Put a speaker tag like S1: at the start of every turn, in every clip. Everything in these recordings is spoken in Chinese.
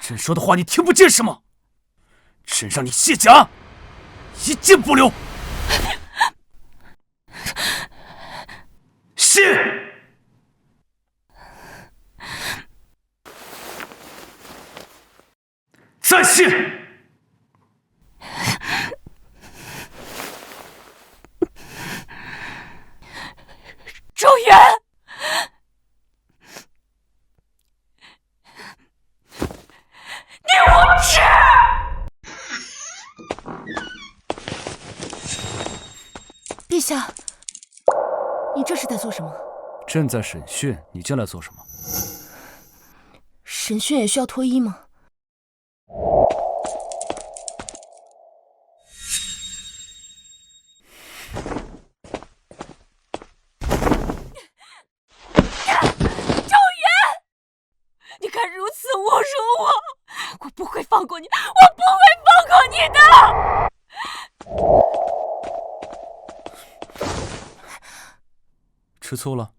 S1: 朕说的话你听不见是吗？朕让你卸甲，一件不留。卸！再卸！
S2: 周元，你无耻！
S3: 陛下，你这是在做什么？
S1: 朕在审讯，你进来做什么？
S3: 审讯也需要脱衣吗？
S2: 你敢如此侮辱我，我不会放过你，我不会放过你的！
S1: 吃醋了？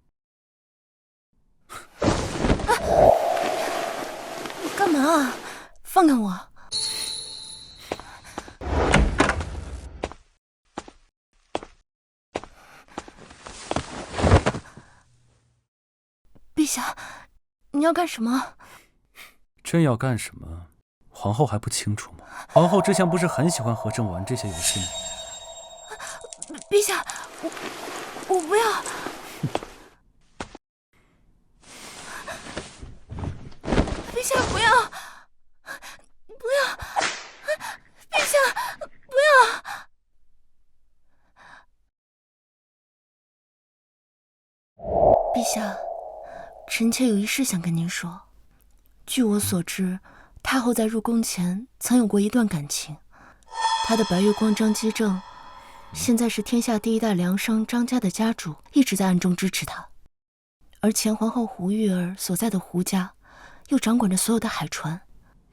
S3: 你干嘛啊？放开我！陛下，你要干什么？
S1: 朕要干什么，皇后还不清楚吗？皇后之前不是很喜欢和朕玩这些游戏吗？
S3: 陛下，我不要！陛下不要！不要！陛下不要！陛下，臣妾有一事想跟您说。据我所知，太后在入宫前曾有过一段感情，她的白月光张基正现在是天下第一大粮商张家的家主，一直在暗中支持他。而前皇后胡玉儿所在的胡家，又掌管着所有的海船。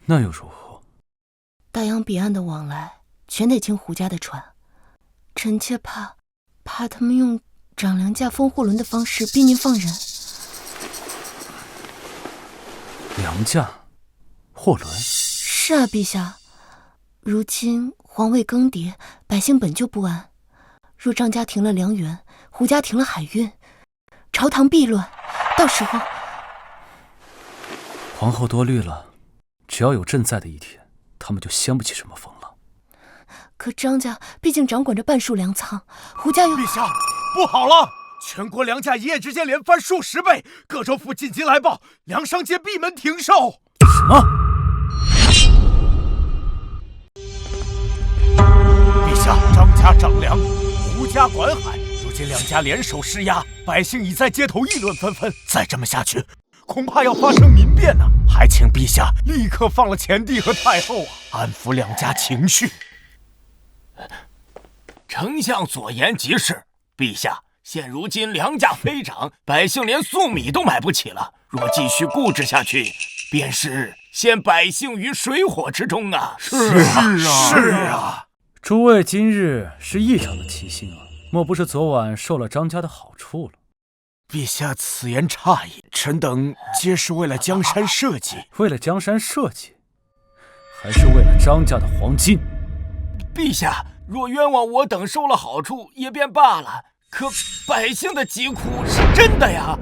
S1: 那又如何？
S3: 大洋彼岸的往来，全得经胡家的船。臣妾怕他们用涨粮价封货轮的方式逼您放人。
S1: 粮价？货轮？
S3: 是啊，陛下。如今皇位更迭，百姓本就不安。若张家停了粮源，胡家停了海运，朝堂必乱。到时候，
S1: 皇后多虑了，只要有朕在的一天，他们就掀不起什么风了。
S3: 可张家毕竟掌管着半数粮仓，胡家又……
S4: 陛下，不好了！全国粮价一夜之间连翻数十倍，各州府紧急来报，粮商皆闭门停售。
S1: 什么？
S4: 陛下，张家涨粮，胡家管海，如今两家联手施压，百姓已在街头议论纷纷。再这么下去，恐怕要发生民变呢。还请陛下立刻放了前帝和太后啊，安抚两家情绪。
S5: 丞相所言极是，陛下。现如今粮价飞涨，百姓连粟米都买不起了。若继续固执下去，便是陷百姓于水火之中啊！
S4: 是啊！
S1: 诸位今日是异常的齐心啊，莫不是昨晚受了张家的好处了？
S4: 陛下此言差矣，臣等皆是为了江山社稷。
S1: 为了江山社稷，还是为了张家的黄金？
S5: 陛下，若冤枉我等受了好处，也便罢了。可百姓的疾苦是真的呀！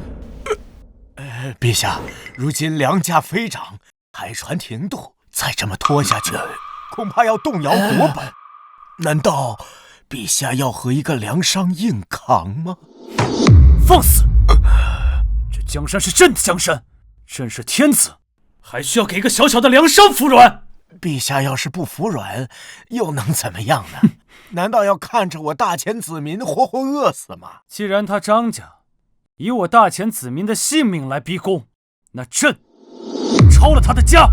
S4: 陛下，如今粮价飞涨，海船停渡，再这么拖下去，恐怕要动摇国本。难道陛下要和一个粮商硬扛吗？
S1: 放肆！这江山是朕的江山，朕是天子，还需要给一个小小的粮商服软？
S4: 陛下要是不服软，又能怎么样呢？难道要看着我大前子民活活饿死吗？
S1: 既然他张家以我大前子民的性命来逼宫，那朕抄了他的家。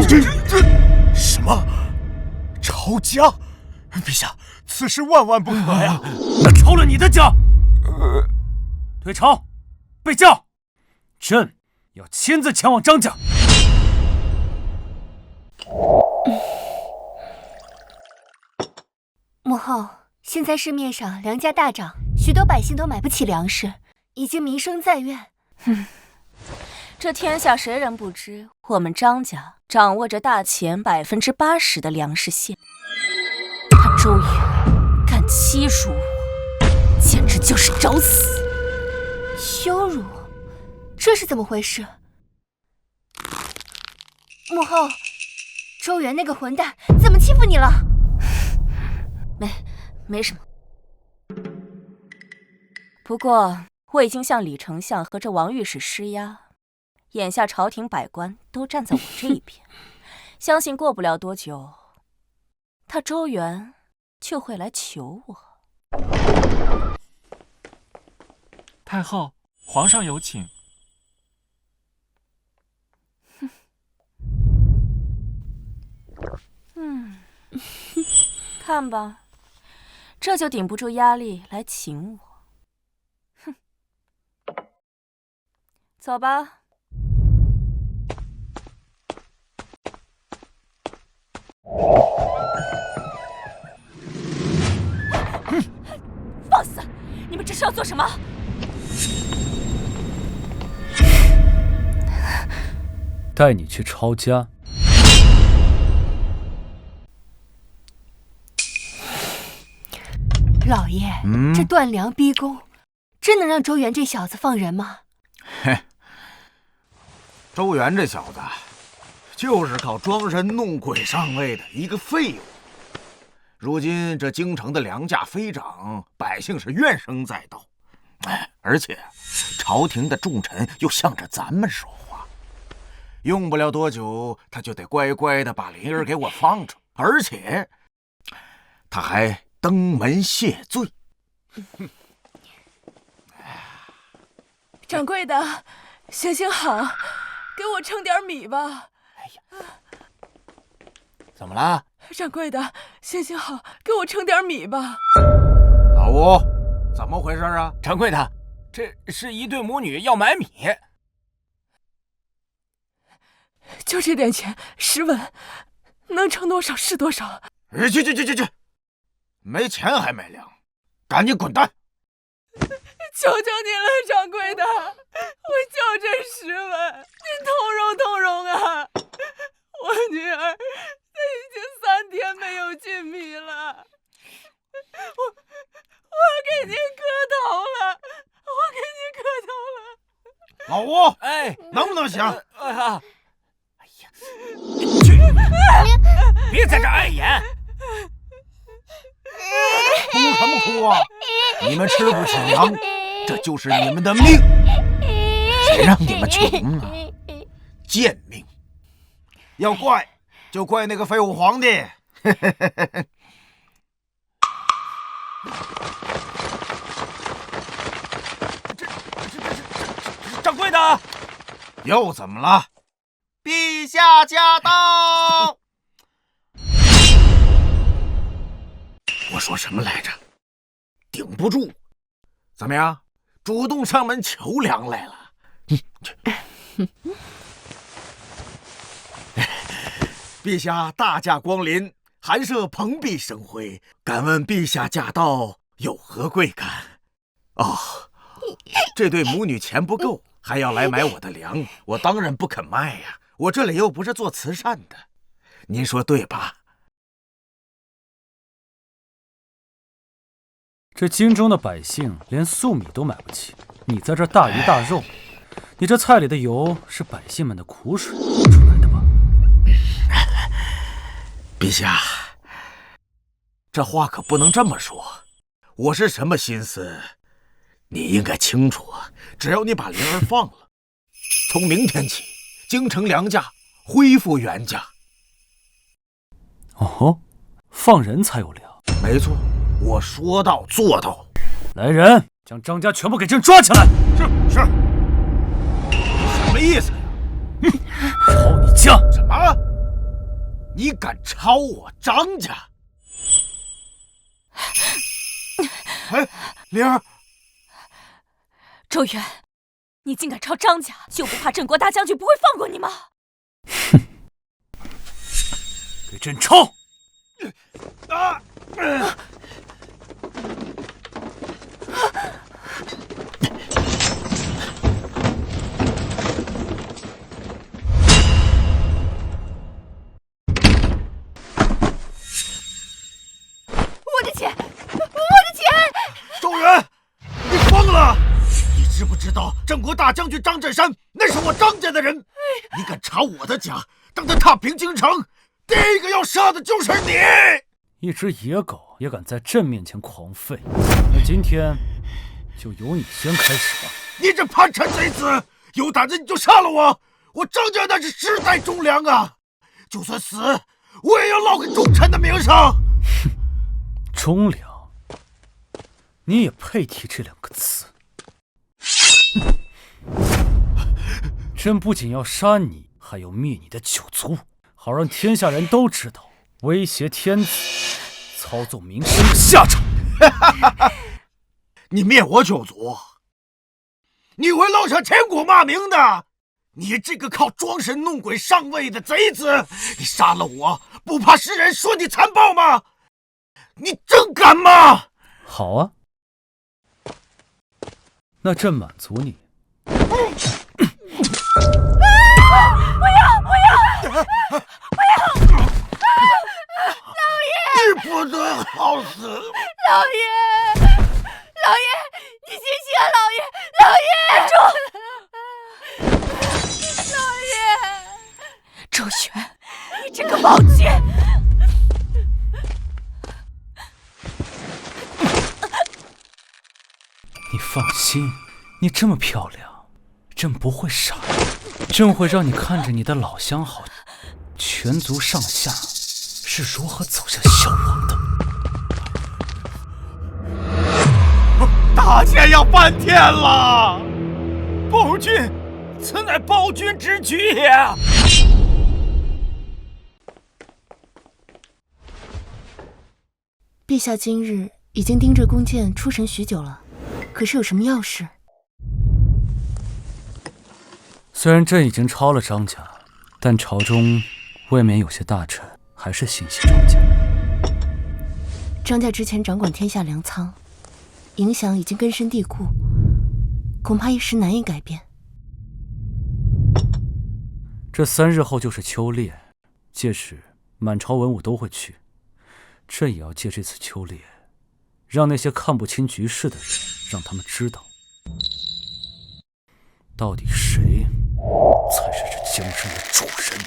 S4: 这什么？抄家？陛下，此事万万不可呀！
S1: 那抄了你的家，退朝，备驾，朕要亲自前往张家。
S2: 母后，现在市面上粮价大涨，许多百姓都买不起粮食，已经民生在怨。这天下谁人不知，我们张家掌握着大前80%的粮食线。他周远敢欺辱我，简直就是找死！
S3: 羞辱？这是怎么回事？母后，周元那个混蛋怎么欺负你了？
S2: 没什么。不过我已经向李丞相和这王御史施压，眼下朝廷百官都站在我这一边，相信过不了多久，他周元就会来求我。
S6: 太后，皇上有请。
S2: 看吧，这就顶不住压力来请我。哼，走吧。放肆！你们这是要做什么？
S1: 带你去抄家。
S3: 老爷，这断粮逼宫，真能让周元这小子放人吗？
S7: 嘿，周元这小子，就是靠装神弄鬼上位的一个废物。如今这京城的粮价飞涨，百姓是怨声载道。而且朝廷的重臣又向着咱们说话，用不了多久，他就得乖乖的把灵儿给我放出，而且他还登门谢罪。
S8: 掌柜的，行行好，给我称点米吧。
S7: 哎呀，怎么了？
S8: 掌柜的，行行好，给我称点米吧。
S7: 老吴，怎么回事啊？
S5: 掌柜的，这是一对母女要买米。
S8: 就这点钱，10文，能称多少是多少。
S7: 去！没钱还买粮，赶紧滚蛋！
S8: 求求您了，掌柜的，我就这10文，您通融啊！我女儿她已经3天没有进米了，我给您磕头了，我给您磕头了。
S7: 老吴，
S5: 哎，
S7: 能不能行？
S5: 哎呀，去！别在这碍眼！
S7: 哭什么哭啊？你们吃不起粮，这就是你们的命。谁让你们穷呢？贱命！要怪就怪那个废物皇帝。
S5: 掌柜的，
S7: 又怎么了？陛下驾到！我说什么来着？顶不住，怎么样？主动上门求粮来了。陛下大驾光临，寒舍蓬荜生辉，敢问陛下驾到有何贵干？哦，这对母女钱不够，还要来买我的粮，我当然不肯卖呀。我这里又不是做慈善的，您说对吧？
S1: 这京中的百姓连粟米都买不起，你在这大鱼大肉，你这菜里的油是百姓们的苦水出来的吧？
S7: 陛下，这话可不能这么说。我是什么心思，你应该清楚啊。只要你把灵儿放了，从明天起，京城粮价恢复原价。
S1: 哦，放人才有粮？
S7: 没错，我说到做到。
S1: 来人，将张家全部给朕抓起来！
S7: 是。什么意思呀？
S1: 抄你家？
S7: 什么？你敢抄我张家？哎，灵儿，
S2: 周元，你竟敢抄张家，就不怕镇国大将军不会放过你吗？
S1: 哼，给朕抄！
S7: 知道郑国大将军张振山那是我张家的人，你敢查我的家，等他踏平京城，第一个要杀的就是你！
S1: 一只野狗也敢在朕面前狂吠，那今天就由你先开始吧。
S7: 你这叛臣贼子，有胆子你就杀了我！我张家那是世代忠良啊，就算死，我也要落个忠臣的名声。
S1: 哼，忠良，你也配提这2个字？朕不仅要杀你，还要灭你的九族，好让天下人都知道威胁天子、操纵民生的下场。
S7: 你灭我九族，你会落下千古骂名的！你这个靠装神弄鬼上位的贼子，你杀了我，不怕世人说你残暴吗？你真敢吗？
S1: 好啊，那朕满足你。
S7: 你不得好死！
S8: 老爷，老爷，你醒醒啊！老爷，老爷，住！老爷，
S2: 周旋，你这个毛贱！
S1: 你放心，你这么漂亮，朕不会杀你，朕会让你看着你的老相好全族上下是如何走向消亡的。
S5: 大剑要翻天了！暴君，此乃暴君之举也。
S3: 陛下今日已经盯着弓箭出神许久了，可是有什么要事？
S1: 虽然朕已经抄了张家，但朝中未免有些大臣还是心系张家。
S3: 张家之前掌管天下粮仓，影响已经根深蒂固，恐怕一时难以改变。
S1: 这3日后就是秋猎，届时满朝文武都会去，朕也要借这次秋猎，让那些看不清局势的人，让他们知道，到底谁才是这江山的主人。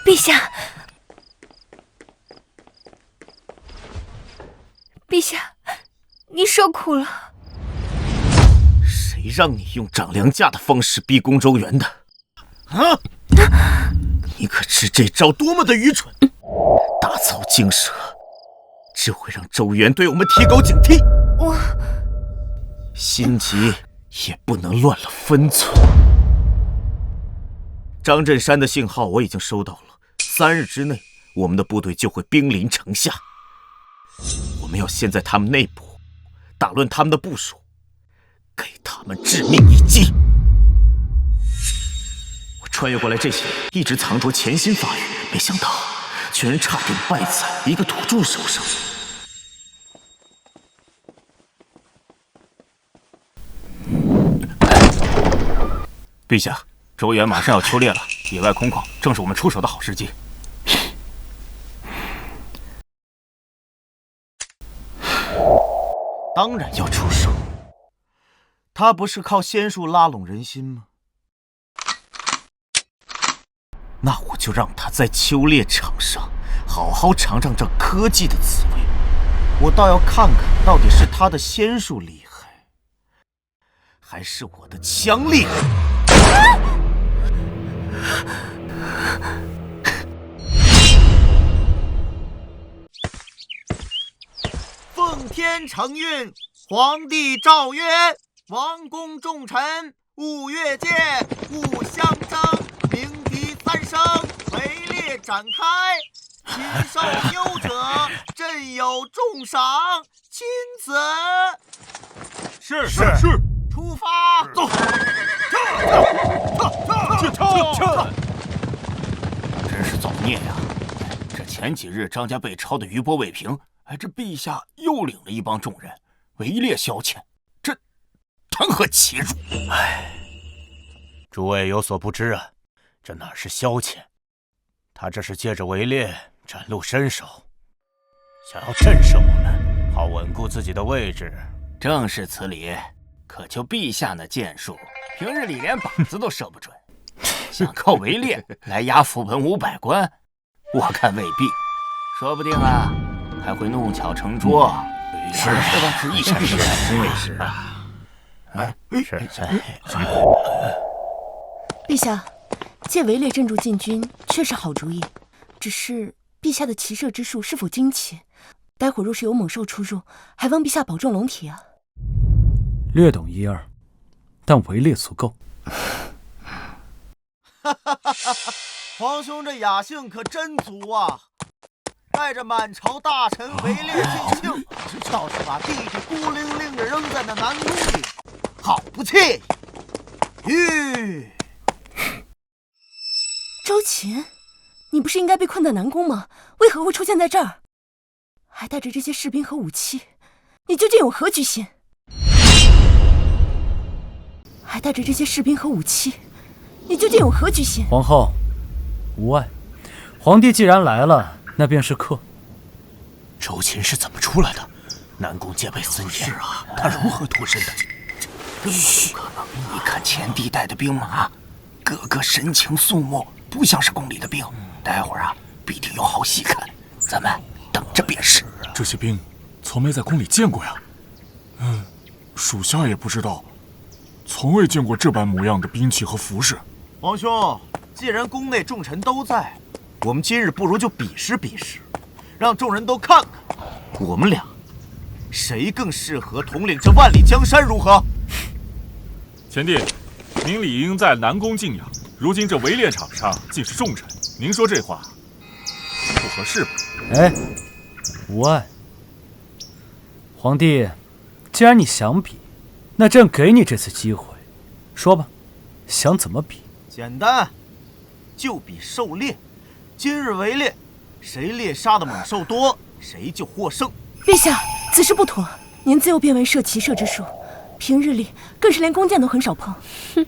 S3: 陛下，陛下，你受苦了。
S5: 谁让你用长粮价的方式逼宫周原的？啊！你可知这招多么的愚蠢？大草惊蛇，只会让周原对我们提高警惕。
S3: 我
S5: 心急也不能乱了分寸。张振山的信号我已经收到了，3日之内，我们的部队就会兵临城下。我们要先在他们内部打乱他们的部署，给他们致命一击。我穿越过来这些年，一直藏着潜心法语，没想到居然差点败在一个土著手上。陛下，周原马上要秋猎了，野外空旷，正是我们出手的好时机。当然要出手，他不是靠仙术拉拢人心吗？那我就让他在秋猎场上好好尝尝这科技的滋味。我倒要看看，到底是他的仙术厉害，还是我的枪厉害。奉天承运，皇帝诏曰：王公重臣勿越界，勿相争，鸣笛3声，围猎展开。禽兽优者，朕有重赏。钦此。是。出发，走。撤！真是造孽呀！这前几日张家被抄的余波未平，这陛下又领了一帮众人围猎消遣，这谈何其辱？
S4: 诸位有所不知啊，这哪是消遣？他这是借着围猎展露身手，想要震慑我们，好稳固自己的位置。
S5: 正是此理。可就陛下那剑术，平日里连靶子都射不准，想靠围猎来压服文武百官，我看未必，说不定还会弄巧成拙。是吧？是一闪一闪，是啊。
S3: 陛下，借围猎镇住禁军确是好主意，只是陛下的骑射之术是否精奇？待会若是有猛兽出入，还望陛下保重龙体啊。
S1: 略懂一二，但围猎足够。
S7: 皇兄这雅兴可真足啊！带着满朝大臣围猎尽兴，倒是把弟弟孤零零的扔在那南宫里，好不惬意。
S3: 周琴，你不是应该被困在南宫吗？为何会出现在这儿？还带着这些士兵和武器，你究竟有何居心？还带着这些士兵和武器，你究竟有何居心？
S1: 皇后，无碍。皇帝既然来了，那便是客。
S4: 周琴是怎么出来的？南宫戒备森严，是啊，他如何脱身的？
S5: 不可能！你看前帝带的兵马，个个神情肃穆，不像是宫里的兵。待会儿必定有好戏看，咱们等着便是。
S6: 这些兵从没在宫里见过呀。属下也不知道。从未见过这般模样的兵器和服饰。
S7: 皇兄，既然宫内众臣都在，我们今日不如就比试比试，让众人都看看我们俩谁更适合统领这万里江山，如何？
S6: 前帝，您理应在南宫静养，如今这围猎场上尽是重臣，您说这话不合适吧？
S1: 无碍。皇帝，既然你想比，那朕给你这次机会，说吧，想怎么比？
S7: 简单，就比狩猎。今日围猎，谁猎杀的猛兽多，谁就获胜。
S3: 陛下，此事不妥。您自幼便为射骑射之术，平日里更是连弓箭都很少碰。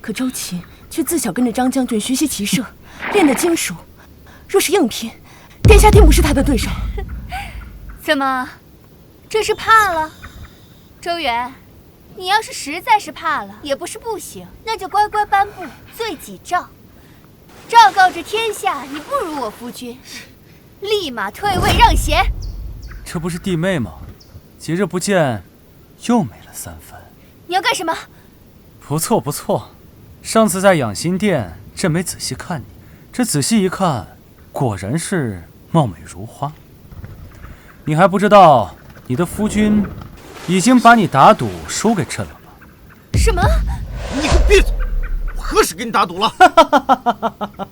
S3: 可周琦却自小跟着张将军学习骑射，练得精熟。若是硬拼，殿下定不是他的对手。
S9: 怎么，这是怕了？周元，你要是实在是怕了，也不是不行，那就乖乖颁布罪己诏，昭告知天下，你不如我夫君，立马退位让贤。
S1: 这不是弟妹吗？几日不见，又美了3分。
S9: 你要干什么？
S1: 不错不错，上次在养心殿，朕没仔细看你，这仔细一看，果然是貌美如花。你还不知道，你的夫君已经把你打赌输给朕了吧？
S9: 什么？
S7: 你给我闭嘴！我何时给你打赌了？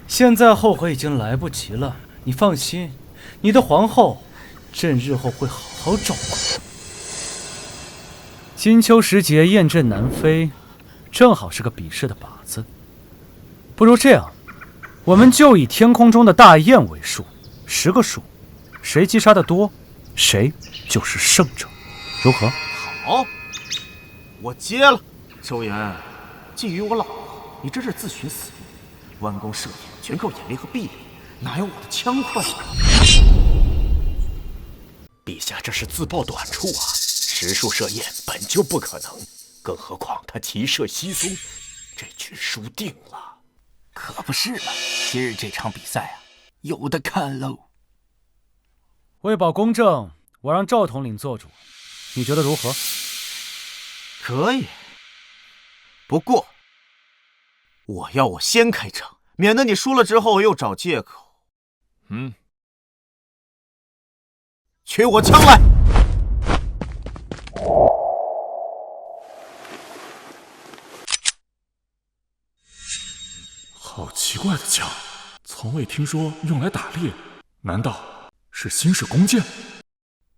S1: 现在后悔已经来不及了。你放心，你的皇后，朕日后会好好照顾。金秋时节，雁阵南飞，正好是个比试的靶子。不如这样，我们就以天空中的大雁为数，10个数，谁击杀的多，谁就是胜者，如何？
S7: 好，我接了。周岩，觊觎我老婆，你这是自寻死路。弯弓射影全靠眼力和臂力，哪有我的枪快？
S4: 陛下这是自报短处啊！实数射雁本就不可能，更何况他骑射稀松，这局输定了。
S5: 可不是嘛，今日这场比赛有的看喽。
S1: 为保公正，我让赵统领做主，你觉得如何？
S7: 可以，不过我要我先开场，免得你输了之后又找借口。取我枪来！
S6: 好奇怪的枪，从未听说用来打猎，难道是新式弓箭？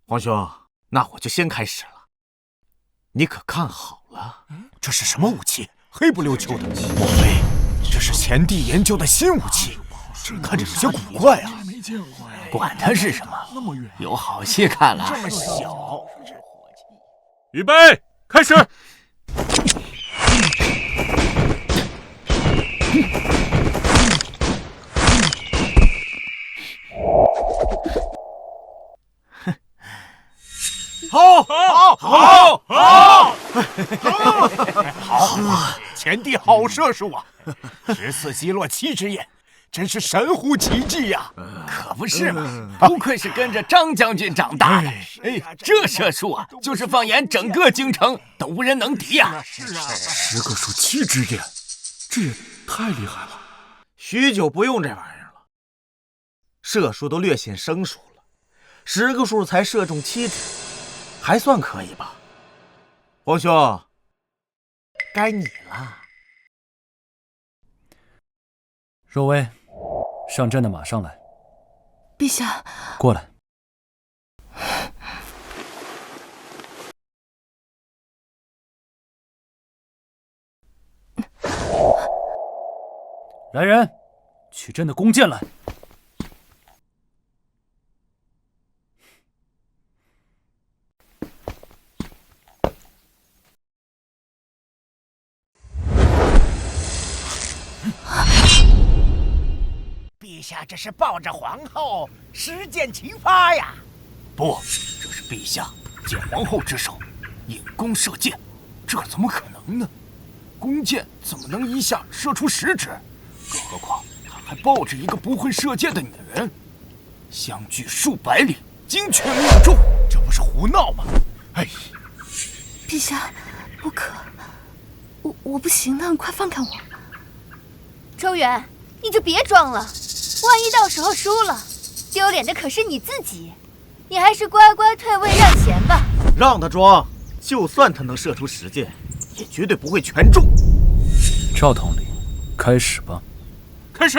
S7: 皇兄，那我就先开始了。你可看好了，
S4: 这是什么武器？黑不溜秋的，莫非这是前帝研究的新武器？看着有些古怪啊。
S5: 管他是什么，有好戏看了。
S4: 这么小，
S6: 预备，开始。
S4: 好，前帝好射术啊！14击落7只眼，真是神乎其技呀！
S5: 可不是嘛，不愧是跟着张将军长大的。哎，这射术啊，就是放眼整个京城都无人能敌呀。
S6: 10个数7只眼，这也太厉害了。
S7: 许久不用这玩意儿了，射术都略显生疏了，10个数才射中7只。还算可以吧，皇兄，该你了。
S1: 若薇，上阵的马上来。
S3: 陛下，
S1: 过来。来人，取朕的弓箭来。
S4: 陛下这是抱着皇后实践齐发呀！
S5: 不，这是陛下借皇后之手引弓射箭，这怎么可能呢？弓箭怎么能一下射出10指？更何况他还抱着一个不会射箭的女人，相距数百里，精确命中，
S4: 这不是胡闹吗？哎，
S3: 陛下，不可，我不行的，快放开我！
S9: 周元，你就别装了。万一到时候输了，丢脸的可是你自己。你还是乖乖退位让贤吧。
S7: 让他装，就算他能射出10箭，也绝对不会全中。
S1: 赵统领，开始吧。
S6: 开始。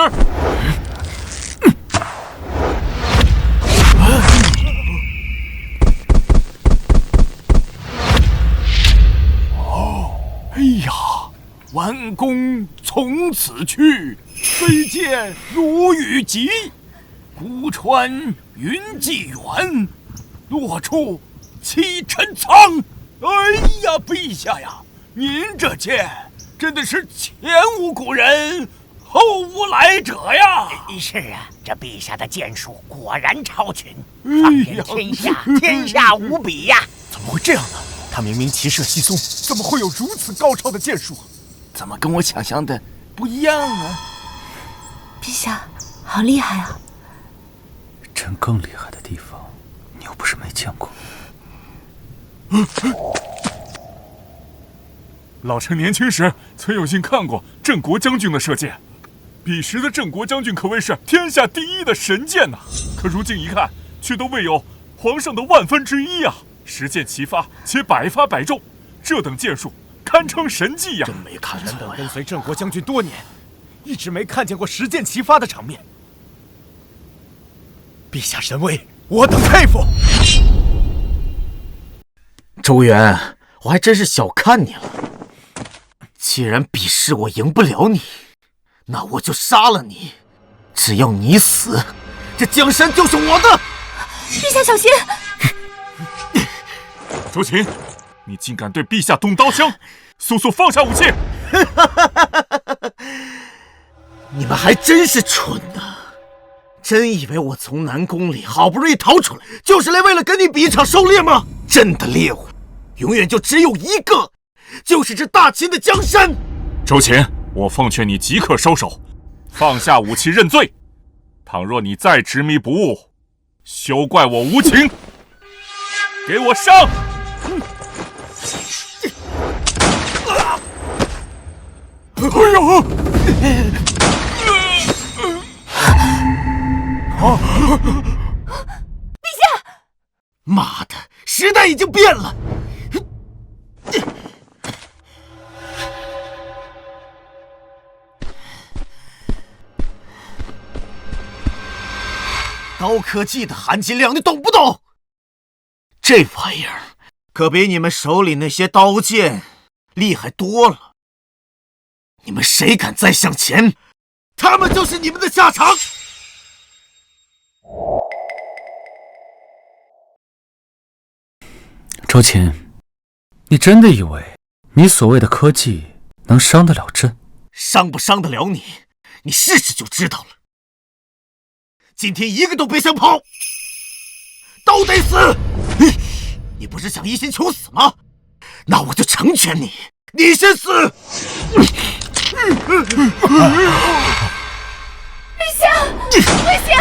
S5: 哎呀，弯弓从此去，飞箭如雨急。孤川云际远，落处栖尘苍。哎呀，陛下呀，您这箭真的是前无古人，后无来者呀！
S4: 是啊，这陛下的箭术果然超群，放眼天下，天下无比呀！怎么会这样呢？他明明骑射西松，怎么会有如此高超的箭术？
S5: 怎么跟我想象的不一样呢？
S3: 陛下，好厉害啊！
S1: 朕更厉害的地方，你又不是没见过。
S6: 老臣年轻时曾有幸看过镇国将军的射箭，彼时的镇国将军可谓是天下第一的神箭呐。可如今一看，却都未有皇上的万分之一啊！10箭齐发，且百发百中，这等箭术堪称神迹呀！
S4: 真没看错呀！臣等跟随镇国将军多年，一直没看见过10箭齐发的场面。陛下神威，我等佩服。
S7: 周元，我还真是小看你了。既然比试我赢不了你，那我就杀了你。只要你死，这江山就是我的。
S3: 陛下小心！
S6: 周琴，你竟敢对陛下动刀枪，速速放下武器！
S7: 你们还真是蠢呐！真以为我从南宫里好不容易逃出来，就是来为了跟你比一场狩猎吗？朕的猎物永远就只有一个，就是这大秦的江山。
S6: 周琴，我奉劝你即刻收手，放下武器认罪。倘若你再执迷不悟，休怪我无情。给我上！哎呦！
S3: 陛下！
S7: 妈的，时代已经变了。高科技的含金量，你懂不懂？这玩意儿可比你们手里那些刀剑厉害多了。你们谁敢再向前，他们就是你们的下场。
S1: 周琴，你真的以为你所谓的科技能伤得了朕？
S7: 伤不伤得了你，你试试就知道了。今天一个都别想跑，都得死！你不是想一心求死吗？那我就成全你，你先死！
S9: 陛下，危险！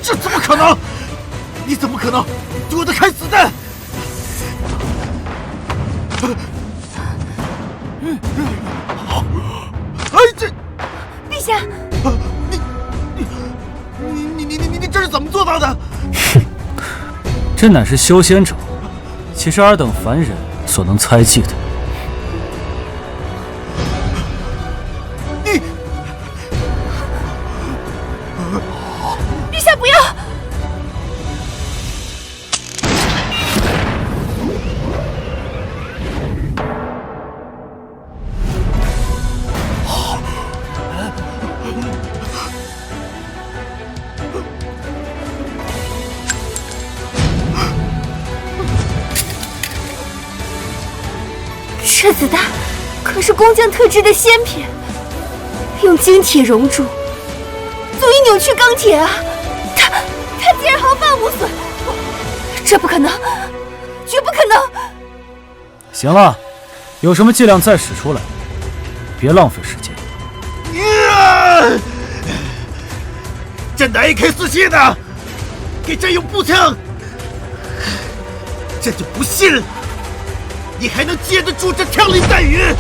S7: 这怎么可能？你怎么可能躲得开子弹？哎，这
S9: 陛下，
S7: 你这是怎么做到的？
S1: 哼，这乃是修仙者，岂是尔等凡人所能猜忌的？
S9: 陛下不要！这子弹可是工匠特制的仙品，用晶铁熔铸，足以扭曲钢铁啊！他竟然毫发无损，这不可能，绝不可能！
S1: 行了，有什么伎俩再使出来，别浪费时间。
S7: 朕的 AK-47呢？给朕用步枪，朕就不信了，你还能接得住这枪林弹雨？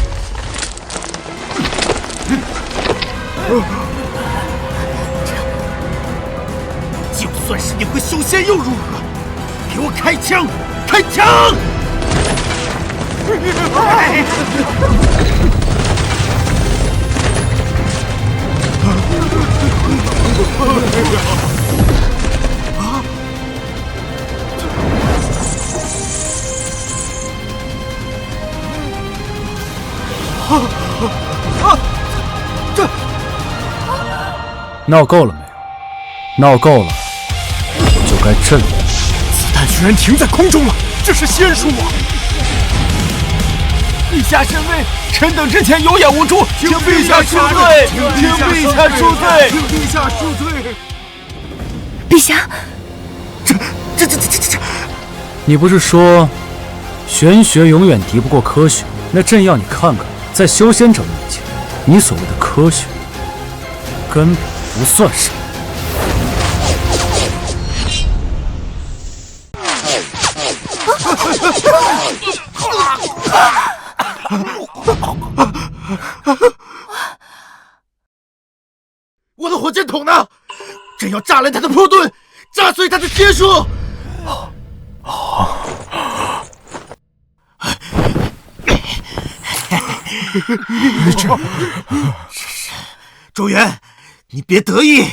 S7: 就算是你会修仙又如何？给我开枪！开枪！这
S1: 闹够了没有？闹够了，就该震了。
S4: 子弹居然停在空中了，这是仙术啊！
S5: 陛下神威，臣等之前有眼无珠，请陛下恕罪，请陛下恕罪，
S7: 请陛下恕罪。
S9: 陛下，
S7: 这，
S1: 你不是说玄学永远敌不过科学？那朕要你看看，在修仙者面前，你所谓的科学根本不算什么。
S7: 我的火箭筒呢？朕要炸烂他的破盾，炸碎他的仙术！周元，你别得意，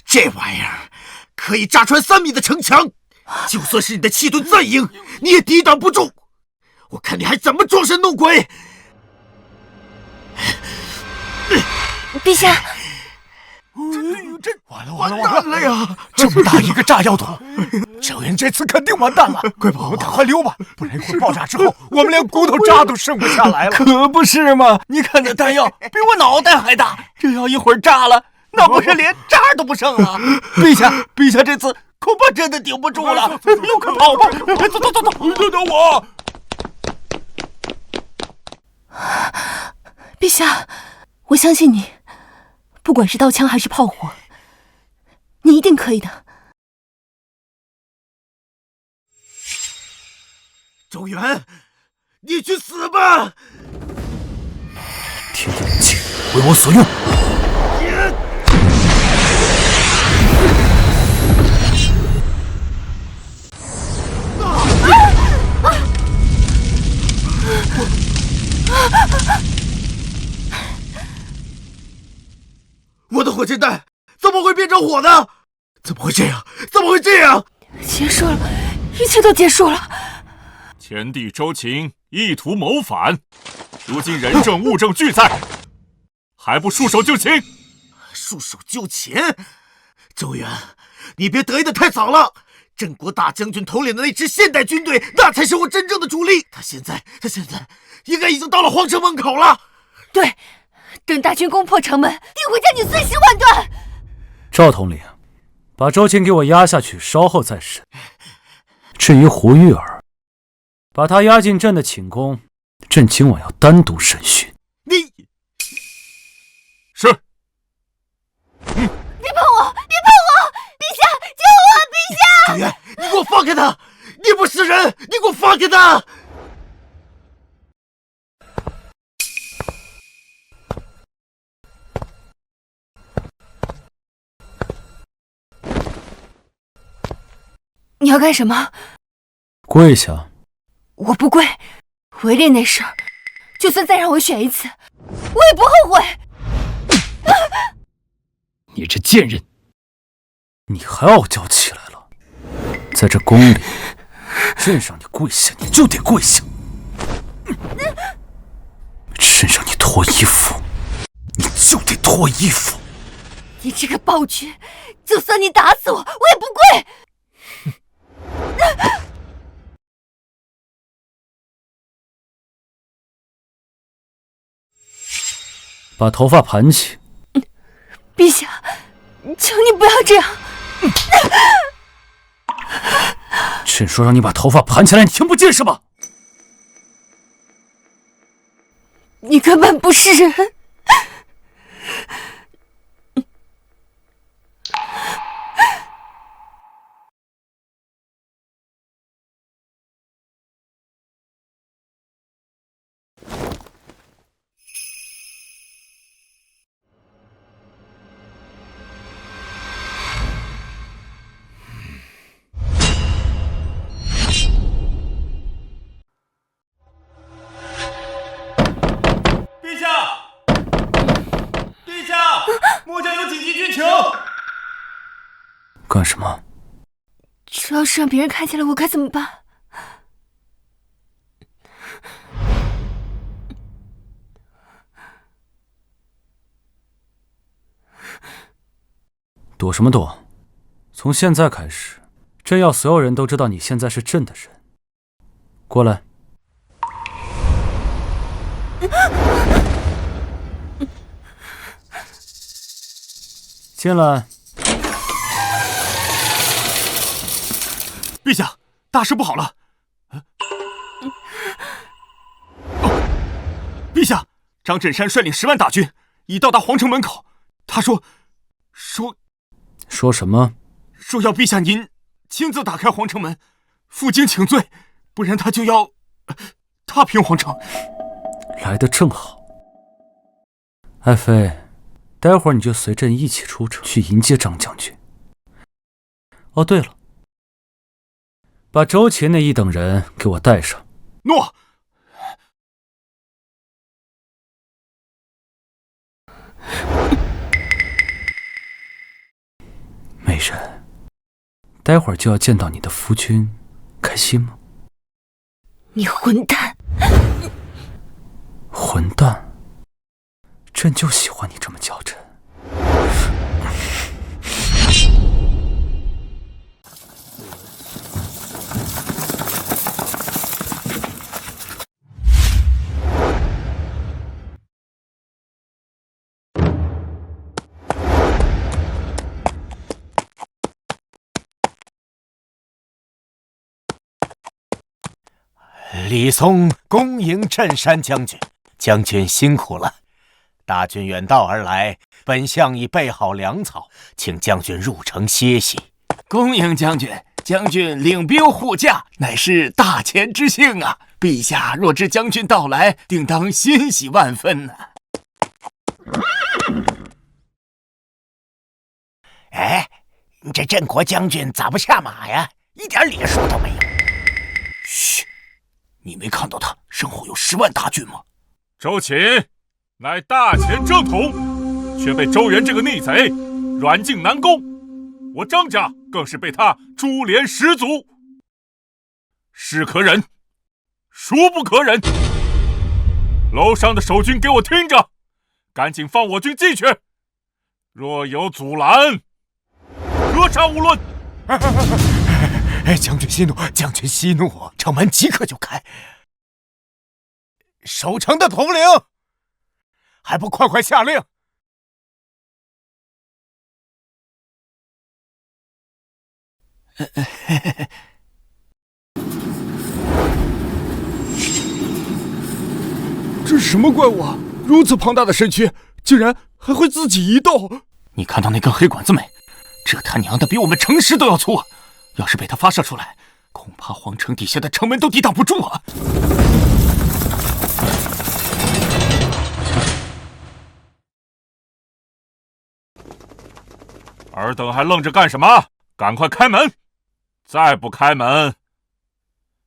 S7: 这玩意儿可以炸穿3米的城墙，就算是你的气盾再硬，你也抵挡不住。我看你还怎么装神弄鬼！
S9: 陛下，
S4: 完了呀！这么大一个炸药桶，周元这次肯定完蛋了！快跑，我们赶快溜吧，不然一会儿爆炸之后，我们连骨头渣都剩不下来了。
S5: 可不是嘛！你看那弹药比我脑袋还大，这要一会儿炸了，那不是连渣都不剩了？陛下这次恐怕真的顶不住了，快跑吧！
S4: 等等我！
S3: 陛下，我相信你，不管是刀枪还是炮火，你一定可以的。
S7: 周元，你去死吧！
S1: 天地人气，为我所用。
S7: 我呢？怎么会这样？怎么会这样？
S8: 结束了，一切都结束了。
S6: 前帝周秦意图谋反，如今人证物证俱在，还不束手就擒？
S7: 束手就擒？周元，你别得意的太早了。镇国大将军统领的那支现代军队，那才是我真正的主力。他现在应该已经到了皇城门口了。
S8: 对，等大军攻破城门，定会将你碎尸万段。
S1: 赵统领，把周秦给我押下去，稍后再审。至于胡玉儿，把他押进朕的寝宫，朕今晚要单独审讯。
S7: 你
S6: 是。
S9: 别碰我！别碰我！陛下，救我！陛下！
S7: 周元，你给我放开他！你不是人！你给我放开他！
S8: 你要干什么？
S1: 跪下！
S8: 我不跪。围猎那事儿，就算再让我选一次，我也不后悔。
S1: 你这贱人，你还傲娇起来了！在这宫里，朕让你跪下，你就得跪下；朕让你脱衣服，你就得脱衣服。
S8: 你这个暴君，就算你打死我，我也不跪。
S1: 把头发盘起。
S8: 陛下，求你不要这样。
S1: 朕说让你把头发盘起来，你听不见是吧？
S8: 你根本不是人。
S5: 末将有紧急军情。
S1: 干什么？
S8: 这要是让别人看见了，我该怎么办？
S1: 躲什么躲？从现在开始，朕要所有人都知道你现在是朕的人。过来。进来。
S6: 陛下，大事不好了！陛下，张振山率领10万大军已到达皇城门口。他说
S1: 什么？
S6: 说要陛下您亲自打开皇城门，负荆请罪，不然他就要踏平皇城。
S1: 来得正好。爱妃，待会儿你就随朕一起出城去迎接张将军。哦，对了，把周秦那一等人给我带上。
S6: 诺。
S1: 美人，待会儿就要见到你的夫君，开心吗？
S8: 你混蛋！
S1: 混蛋！朕就喜欢你这么叫朕。
S4: 李松恭迎镇山将军，将军辛苦了。大军远道而来，本相已备好粮草，请将军入城歇息。
S5: 恭迎将军，将军领兵护驾，乃是大前之幸啊！陛下若知将军到来，定当欣喜万分呢。
S4: 哎，你这镇国将军咋不下马呀？一点礼数都没有。
S5: 嘘，你没看到他身后有10万大军吗？
S6: 周秦乃大前正统，却被周元这个逆贼软禁南宫，我张家更是被他株连10族。是可忍，孰不可忍！楼上的守军给我听着，赶紧放我军进去。若有阻拦，格杀勿论。
S4: 将军息怒，将军息怒，城门即刻就开。守城的统领，还不快快下令！
S10: 这是什么怪物啊？如此庞大的身躯，竟然还会自己移动！
S5: 你看到那根黑管子没？这他娘的比我们城市都要粗！要是被他发射出来，恐怕皇城底下的城门都抵挡不住啊！
S6: 尔等还愣着干什么？赶快开门！再不开门，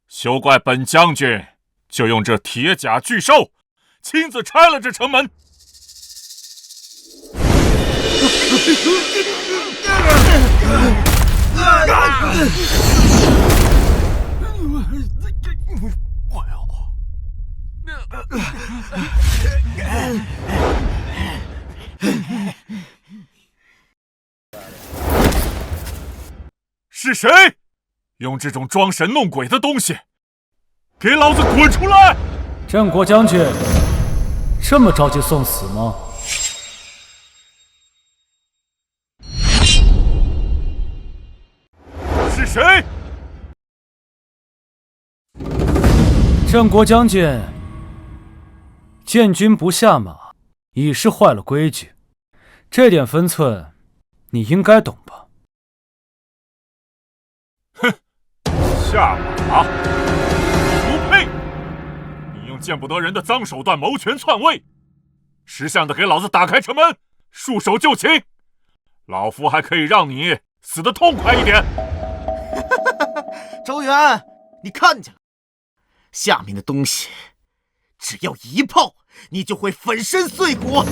S6: 休怪本将军就用这铁甲巨兽亲自拆了这城门！是谁用这种装神弄鬼的东西？给老子滚出来！
S1: 郑国将军，这么着急送死吗？
S6: 是谁？
S1: 郑国将军，见君不下马，已是坏了规矩。这点分寸，你应该懂吧？
S6: 哼，下马！不配！你用见不得人的脏手段谋权篡位，识相的给老子打开城门，束手就擒。老夫还可以让你死得痛快一点。
S7: 周元，你看见了？下面的东西，只要一炮，你就会粉身碎骨。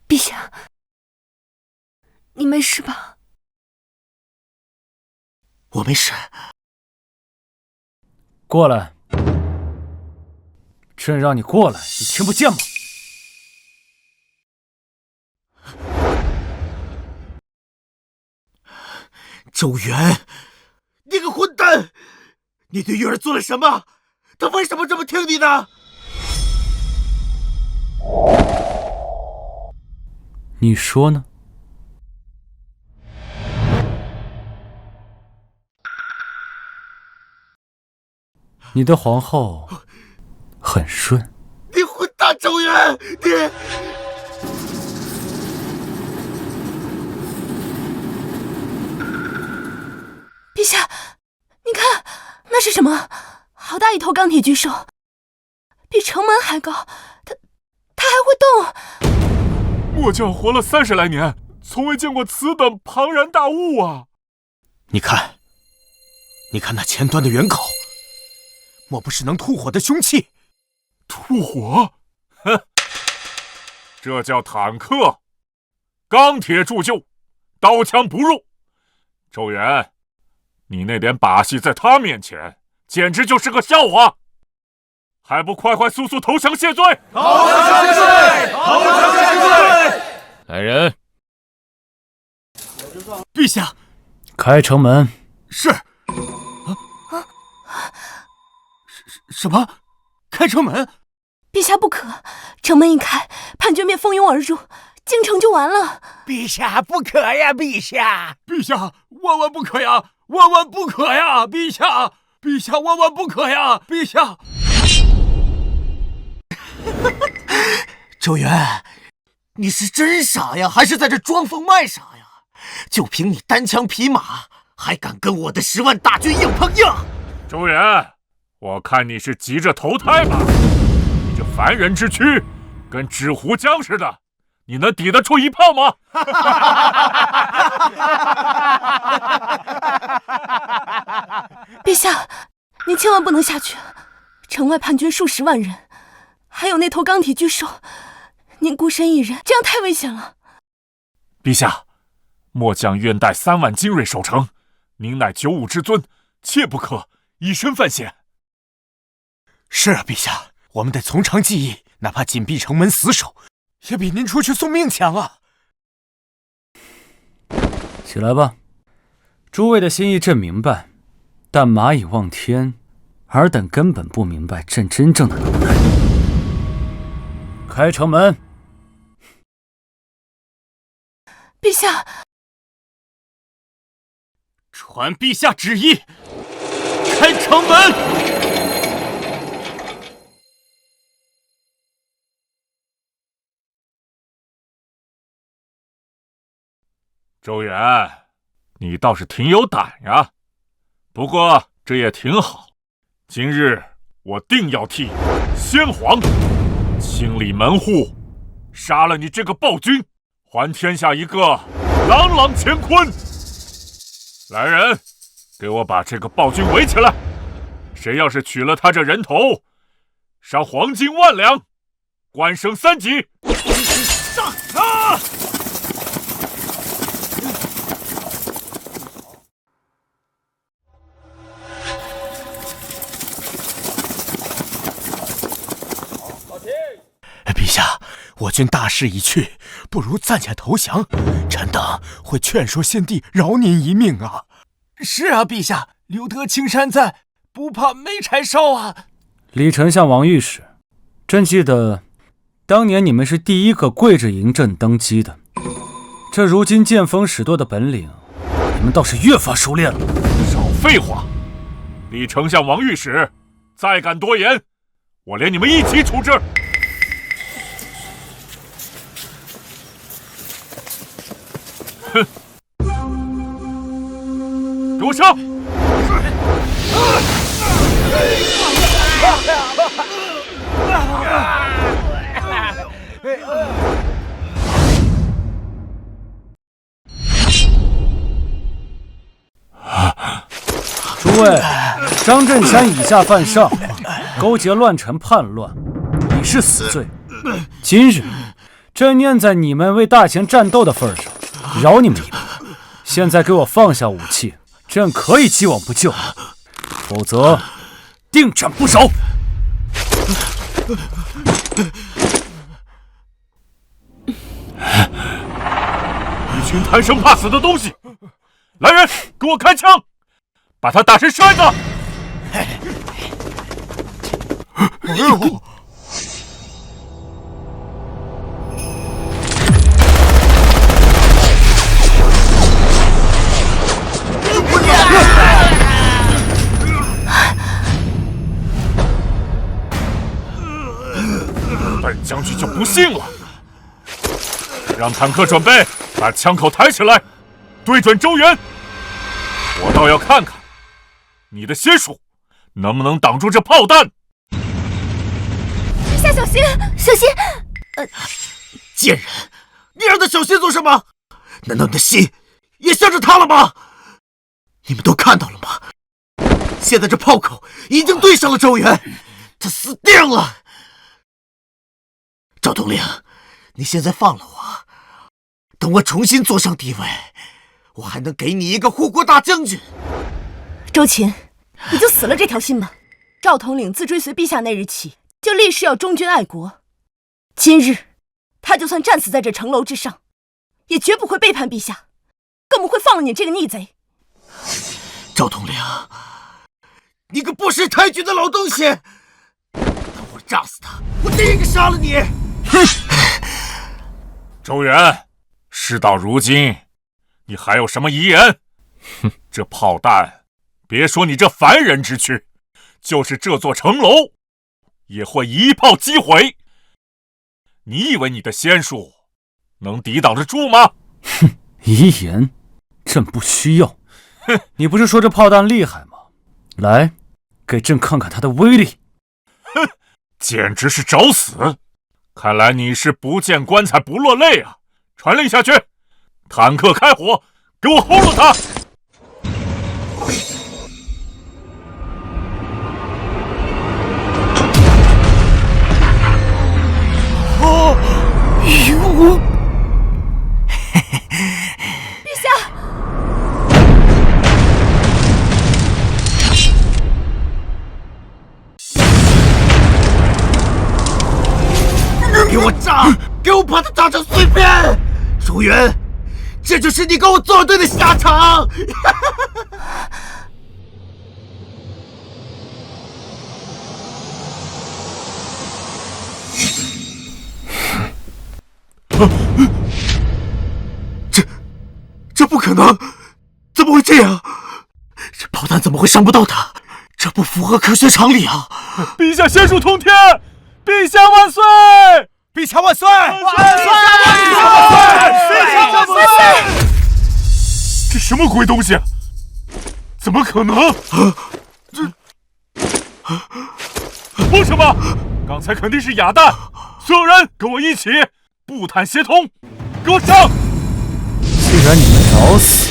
S3: 陛下，你没事吧？
S7: 我没事。
S1: 过来，朕让你过来，你听不见吗？
S7: 周元，你个混蛋！你对玉儿做了什么？她为什么这么听你的？
S1: 你说呢？你的皇后很顺。
S7: 你混蛋，周元！你……
S3: 陛下，你看，那是什么？好大一头钢铁巨兽，比城门还高，它还会动。
S6: 末将活了30来年，从未见过此等庞然大物啊！
S4: 你看那前端的圆口，莫不是能吐火的凶器？
S6: 吐火？哼，这叫坦克，钢铁铸就，刀枪不入。周元，你那点把戏在他面前简直就是个笑话，还不快快速速投降谢罪！
S4: 投降谢罪！投降谢罪！
S6: 来人！
S4: 陛下，
S1: 开城门。
S4: 是。什么？开城门？
S3: 陛下不可，城门一开，叛军便蜂拥而入，京城就完了。
S4: 陛下不可呀！陛下，陛下，万万不可呀！万万不可呀！陛下，陛下，万万不可呀！陛下。
S7: 周元，你是真傻呀，还是在这装疯卖傻呀？就凭你单枪匹马，还敢跟我的10万大军硬碰硬？
S6: 周元，我看你是急着投胎吧？你这凡人之躯，跟纸糊浆似的，你能抵得出一炮吗？
S3: 陛下，您千万不能下去，城外叛军数10万人，还有那头钢铁巨兽，您孤身一人，这样太危险了。
S6: 陛下，末将愿带3万精锐守城，您乃95之尊，切不可以身犯险。
S4: 是啊，陛下，我们得从长计议，哪怕紧闭城门死守，也比您出去送命强啊！
S1: 起来吧，诸位的心意朕明白，但蚂蚁望天，尔等根本不明白朕真正的能耐。开城门！
S3: 陛下，
S5: 传陛下旨意，开城门！
S6: 周远，你倒是挺有胆呀。不过这也挺好，今日我定要替先皇清理门户，杀了你这个暴君，还天下一个朗朗乾坤。来人，给我把这个暴君围起来，谁要是取了他这人头，赏黄金1万两，官升3级。上啊！
S4: 陛下，我军大势已去，不如暂且投降。臣等会劝说先帝饶您一命啊！
S5: 是啊，陛下，留得青山在，不怕没柴烧啊！
S1: 李丞相、王御史，朕记得当年你们是第一个跪着迎朕登基的，这如今见风使舵的本领，你们倒是越发熟练了。
S6: 少废话！李丞相、王御史，再敢多言，我连你们一起处置！哼！给我上！
S1: 诸位，张振山以下犯上，勾结乱臣叛乱，已是死罪。今日，朕念在你们为大秦战斗的份上，饶你们一命。现在给我放下武器，朕可以既往不咎，否则定斩不手。
S6: 一群贪生怕死的东西！来人，给我开枪，把他打成筛子！
S4: 哎呦！
S6: 本将军就不信了，让坦克准备，把枪口抬起来，对准周原。我倒要看看你的仙术能不能挡住这炮弹。
S9: 陛下小心，小心！
S7: 贱人，你让他小心做什么？难道你的心也向着他了吗？你们都看到了吗？现在这炮口已经对上了周原，他死定了。赵统领，你现在放了我，等我重新坐上帝位，我还能给你一个护国大将军。
S3: 周秦，你就死了这条心吧。赵统领自追随陛下那日起，就立誓要忠君爱国。今日，他就算战死在这城楼之上，也绝不会背叛陛下，更不会放了你这个逆贼。
S7: 赵统领，你个不识抬举的老东西！等我炸死他，我第一个杀了你！
S6: 哼！周原，事到如今，你还有什么遗言？哼，这炮弹，别说你这凡人之躯，就是这座城楼，也会一炮击毁。你以为你的仙术能抵挡得住吗？
S1: 哼，遗言，朕不需要。哼，你不是说这炮弹厉害吗？来，给朕看看它的威力。
S6: 哼，简直是找死！看来你是不见棺材不落泪啊！传令下去，坦克开火，给我轰了他！
S7: 哦，哟！等碎片！周元，这就是你跟我作对的下场！这不可能！怎么会这样？这炮弹怎么会伤不到他？这不符合科学常理啊！
S6: 陛下仙术通天！陛下万岁！
S4: 陛下万岁！
S6: 万岁！
S4: 陛下万岁！陛下万岁！
S6: 这什么鬼东西？怎么可能？为什么？刚才肯定是哑弹！所有人跟我一起，步坦协同，给我上！
S1: 既然你们找死，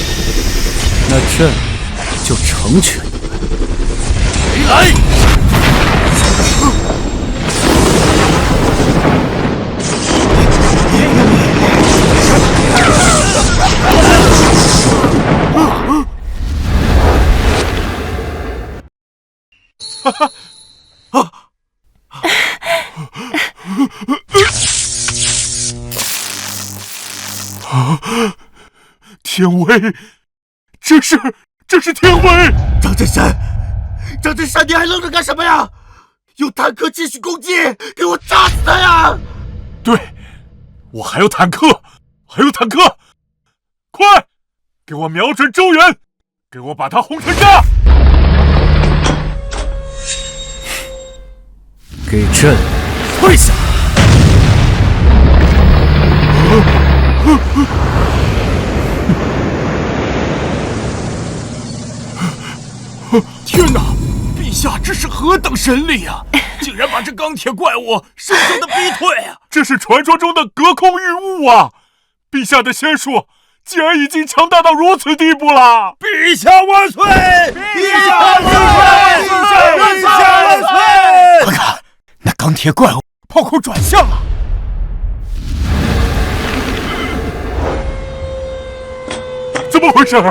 S1: 那朕就成全你们。
S7: 来！
S6: 天威，这是天威！
S7: 张振山，你还愣着干什么呀？有坦克继续攻击，给我炸死他呀！
S6: 对，我还有坦克，快，给我瞄准周元，给我把他轰成渣！
S1: 给朕跪下！
S5: 天哪！陛下这是何等神力啊！竟然把这钢铁怪物生生的逼退啊！
S6: 这是传说中的隔空御物啊！陛下的仙术竟然已经强大到如此地步了！
S4: 陛下万岁！陛下万岁！陛下万岁！
S5: 快看，那钢铁怪物炮口转向了！
S6: 怎么回事？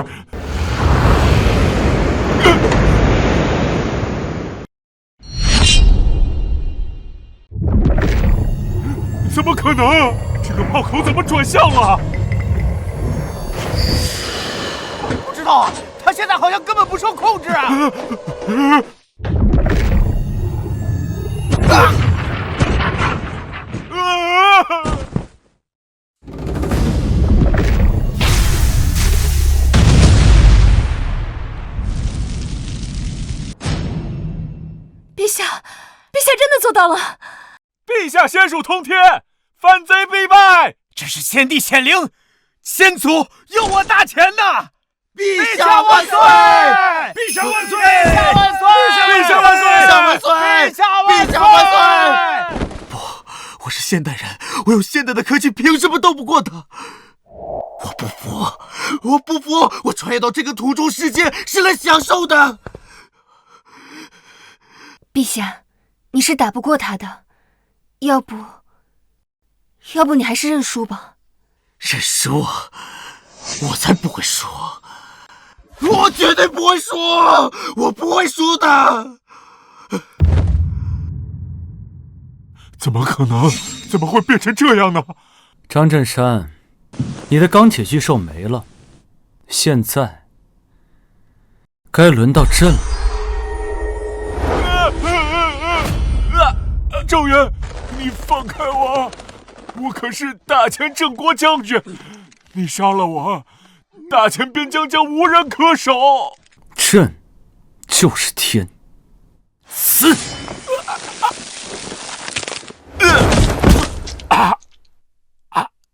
S6: 怎么可能？这个炮口怎么转向了？
S4: 不知道，他现在好像根本不受控制啊！
S3: 陛下真的做到了！
S6: 陛下仙术通天，反贼必败！
S4: 这是先帝显灵，先祖有我大钱呐！
S7: 陛下万岁！
S4: 陛下万岁！陛下万岁！
S7: 陛下万岁！陛下万岁！陛下万岁！不，我是现代人，我有现代的科技，凭什么斗不过他？我不服！我穿越到这个土中世界是来享受的。
S9: 陛下，你是打不过他的，要不你还是认输吧。
S7: 认输？我才不会输！我绝对不会输！我不会输的！
S6: 怎么可能？怎么会变成这样呢？
S1: 张振山，你的钢铁巨兽没了，现在该轮到朕了。
S6: 周元，你放开我！我可是大前郑国将军，你杀了我，大前边疆将无人可守。
S1: 朕就是天，死！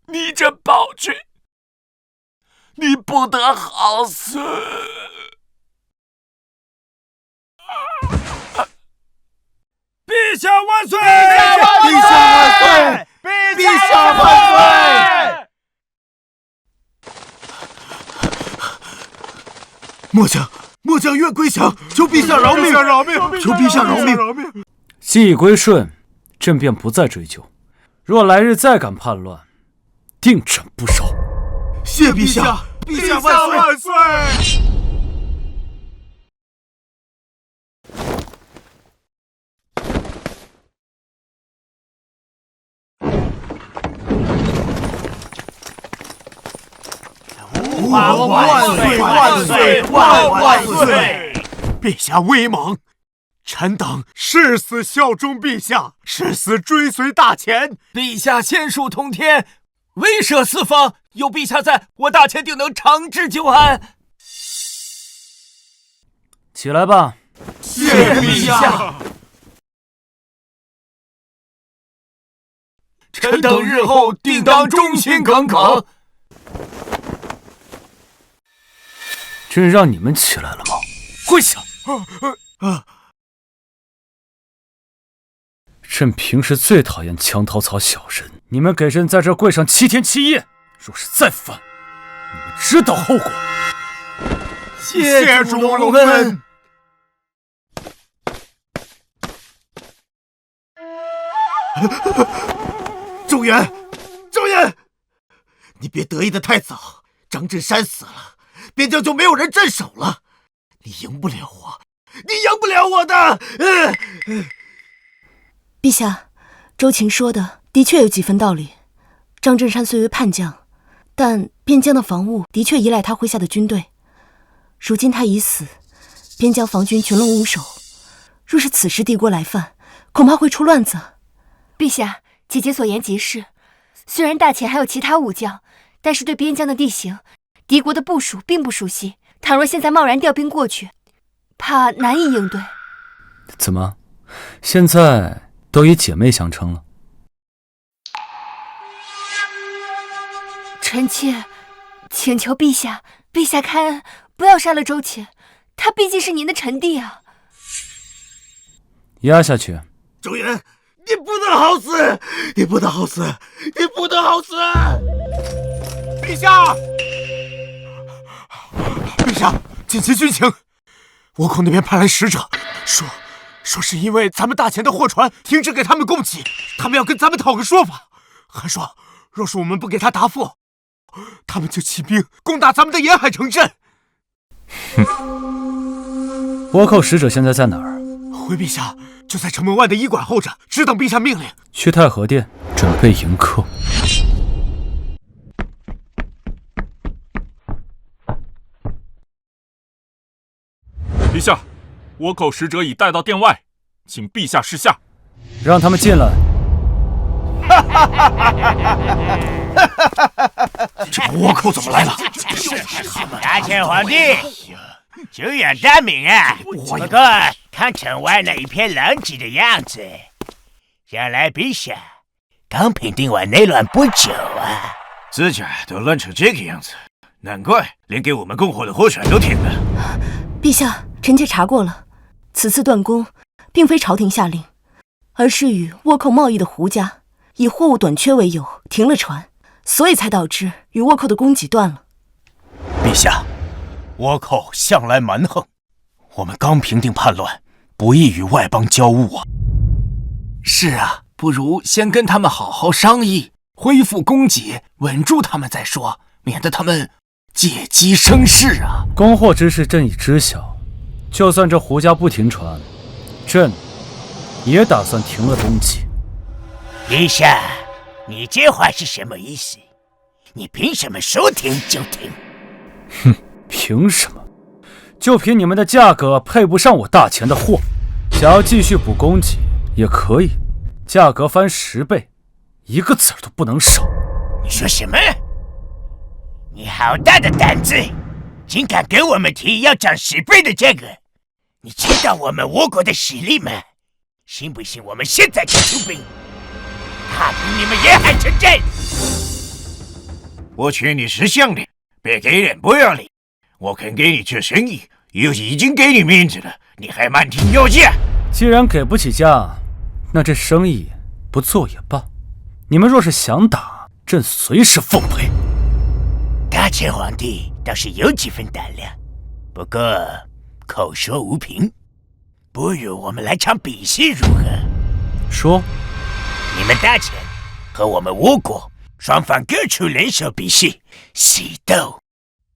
S5: 你这暴君，你不得好死！
S4: 陛下万岁！
S7: 陛下万岁！陛下万岁！末将愿归降，求陛下饶命！求陛下饶命！
S1: 既已归顺，朕便不再追究。若来日再敢叛乱，定斩不少。
S7: 谢陛下！陛下万岁！
S4: 王万岁万岁万岁！陛下威猛，臣等誓死效忠陛下，誓死追随大前。
S5: 陛下仙术通天，威慑四方，有陛下在，我大前定能长治久安。
S1: 起来吧。
S4: 谢陛下。
S5: 臣等日后定当忠心耿耿。
S1: 朕让你们起来了吗？跪下！朕平时最讨厌墙头草小人，你们给朕在这跪上7天7夜，若是再犯，你们知道后果。
S4: 谢主隆恩。周元，周元，你别得意的太早。张振山死了，边疆就没有人镇守了。你赢不了我，你赢不了我的。
S3: 陛下，周秦说的的确有几分道理。张振山虽为叛将，但边疆的防务的确依赖他麾下的军队。如今他已死，边疆防军群龙无首，若是此时敌国来犯，恐怕会出乱子。
S9: 陛下，姐姐所言极是。虽然大前还有其他武将，但是对边疆的地形、敌国的部署并不熟悉。倘若现在贸然调兵过去，怕难以应对。
S1: 怎么，现在都以姐妹相称了？
S9: 臣妾请求陛下开恩，不要杀了周秦，他毕竟是您的臣弟啊！
S1: 压下去。
S4: 周元，你不能好死！你不能好死！你不能好死！陛下！陛下，紧急军情，倭寇那边派来使者，说是因为咱们大前的货船停止给他们供给，他们要跟咱们讨个说法，还说若是我们不给他答复，他们就起兵攻打咱们的沿海城镇。
S1: 倭寇使者现在在哪儿？
S4: 回陛下，就在城门外的医馆候着，只等陛下命令。
S1: 去太和殿准备迎客。
S6: 陛下，倭寇使者已带到殿外，请陛下示下。
S1: 让他们进来。
S4: 这倭寇怎么来了？
S11: 大前皇帝，久仰大名啊！不过看城外那一片狼藉的样子，想来陛下刚平定完内乱不久啊。
S7: 自家都乱成这个样子，难怪连给我们供货的货船都停了。
S3: 陛下，臣妾查过了，此次断供并非朝廷下令，而是与倭寇贸易的胡家以货物短缺为由停了船，所以才导致与倭寇的供给断了。
S4: 陛下，倭寇向来蛮横，我们刚平定叛乱，不宜与外邦交恶啊。
S5: 是啊，不如先跟他们好好商议，恢复供给，稳住他们再说，免得他们借机生事啊。
S1: 供货之事朕已知晓，就算这胡家不停船，朕也打算停了供给。
S11: 陛下，你这话是什么意思？你凭什么说停就停？
S1: 哼，凭什么？就凭你们的价格配不上我大前的货，想要继续补供给也可以，价格翻10倍，一个子儿都不能少。
S11: 你说什么？你好大的胆子，竟敢跟我们提要涨10倍的价格？你知道我们倭国的实力吗？信不信我们现在就出兵，踏平你们沿海城镇？
S7: 我劝你识相点，别给人不要脸。我肯给你做生意，又已经给你面子了，你还漫天要价？
S1: 既然给不起价，那这生意不做也罢。你们若是想打，朕随时奉陪。
S11: 大前皇帝倒是有几分胆量，不过口说无凭，不如我们来场比戏如何？
S1: 说，
S11: 你们大前和我们倭国双方各出人手比戏，喜斗，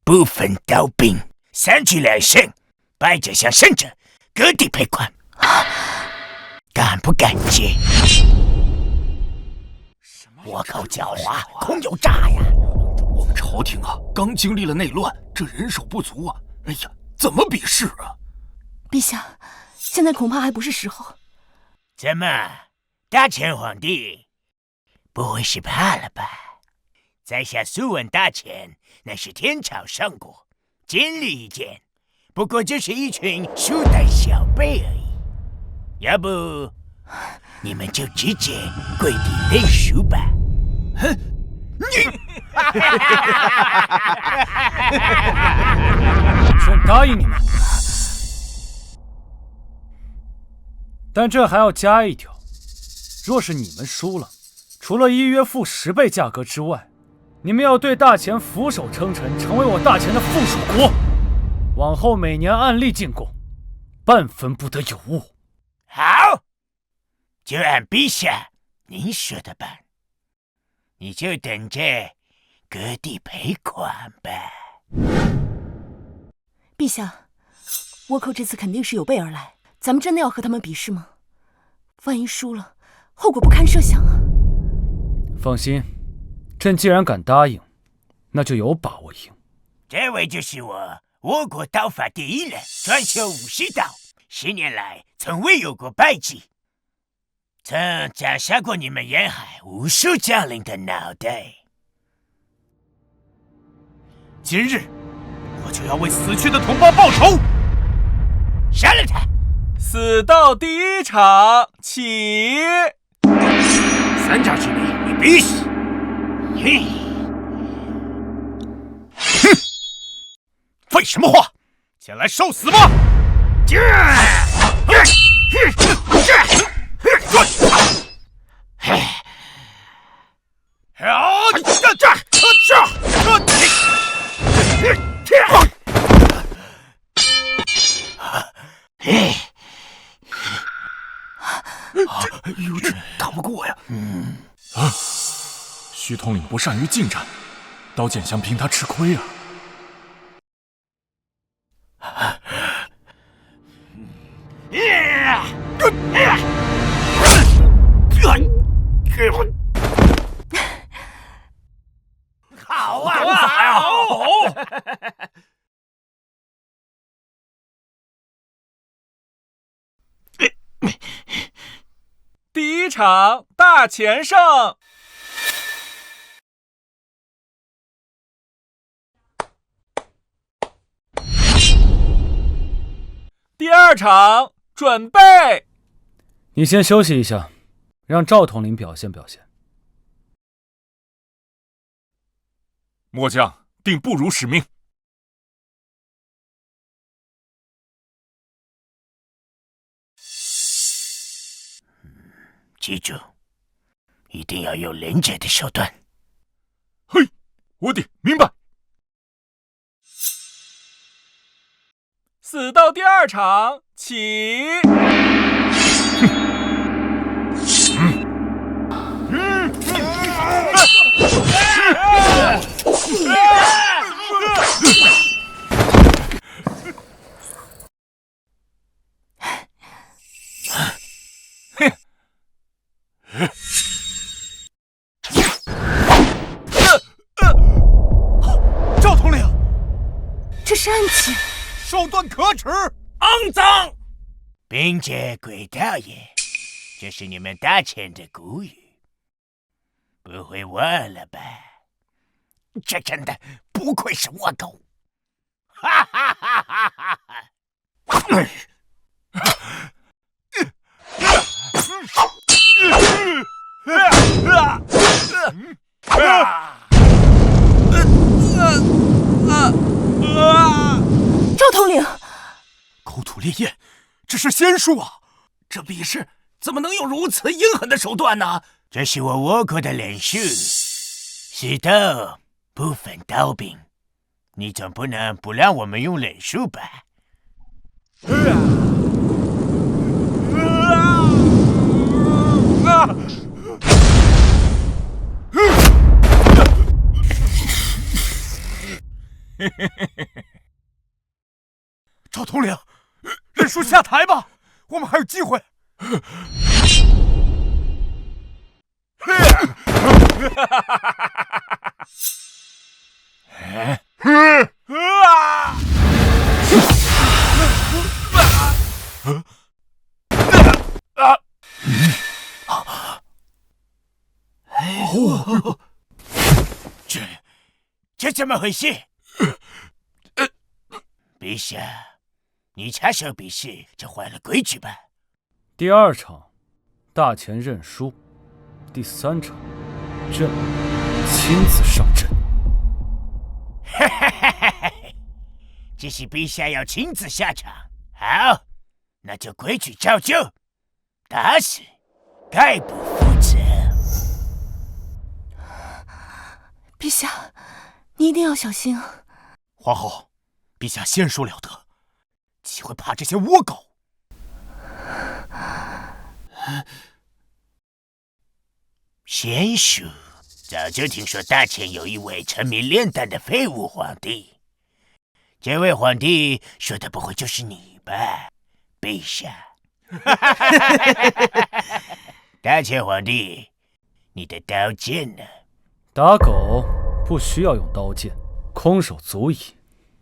S11: 不分刀兵，3局2胜，败者向胜者各地赔款。敢不敢接？倭寇狡猾，空有诈呀！
S5: 我们朝朝廷啊，刚经历了内乱，这人手不足啊！哎呀，怎么比试啊？
S3: 陛下，现在恐怕还不是时候。
S11: 怎么，大前皇帝不会是怕了吧？在下素闻大前，那是天朝上国，见利一见，不过就是一群书呆小辈而已。要不，你们就直接跪地认输吧。
S5: 哼，你！
S1: 朕答应你们，但这还要加一条：若是你们输了，除了依约付10倍价格之外，你们要对大前俯首称臣，成为我大前的附属国。往后每年按例进贡，半分不得有误。
S11: 好，就按陛下您说的办。你就等着割地赔款吧。
S3: 陛下，倭寇这次肯定是有备而来，咱们真的要和他们比试吗？万一输了，后果不堪设想啊！
S1: 放心，朕既然敢答应，那就有把握赢。
S11: 这位就是我国刀法第一人，专修50刀，10年来从未有过败绩。曾斩杀过你们沿海无数将领的脑袋。
S4: 今日，我就要为死去的同胞报仇！
S11: 杀了他！
S4: 死到第一场，起
S11: ！3招之内，你必死！嘿！
S4: 哼！废什么话？前来受死吧！
S5: 有这打不过呀！
S6: 徐统领不善于近战，刀剑相拼他吃亏啊！
S11: 好啊！
S5: 好！
S4: 第一场大前胜。第2场准备。
S1: 你先休息一下，让赵统领表现表现。
S6: 末将定不辱使命。
S11: 记住，一定要用忍者的手段。
S6: 嘿，我的明白。
S4: 死到第2场，起！赵统领，
S3: 这是暗器，
S4: 手段可耻，
S11: 肮脏！兵者诡道也，这是你们大前的古语，不会忘了吧？这真的不愧是倭寇！哈哈哈哈哈哈！
S3: 赵统领，
S5: 口吐烈焰，这是仙术啊！这比试怎么能用如此阴狠的手段呢？
S11: 这是我倭国的忍术，使刀不分刀柄，你总不能不让我们用忍术吧？
S4: 赵统领，认输下台吧，我们还有机会。
S11: 这怎么回事？陛下，你插手比试，这坏了规矩吧？
S1: 第2场，大钱认输；第3场，朕亲自上阵。
S11: 这是陛下要亲自下场。好，那就规矩照旧，打死概不负责。
S3: 陛下，你一定要小心啊！
S4: 皇后，陛下先说了得，岂会怕这些倭狗？
S11: 贤叔，早就听说大前有一位沉迷炼丹的废物皇帝。这位皇帝说的不会就是你吧，陛下？大前皇帝，你的刀剑呢？
S1: 打狗不需要用刀剑，空手足矣。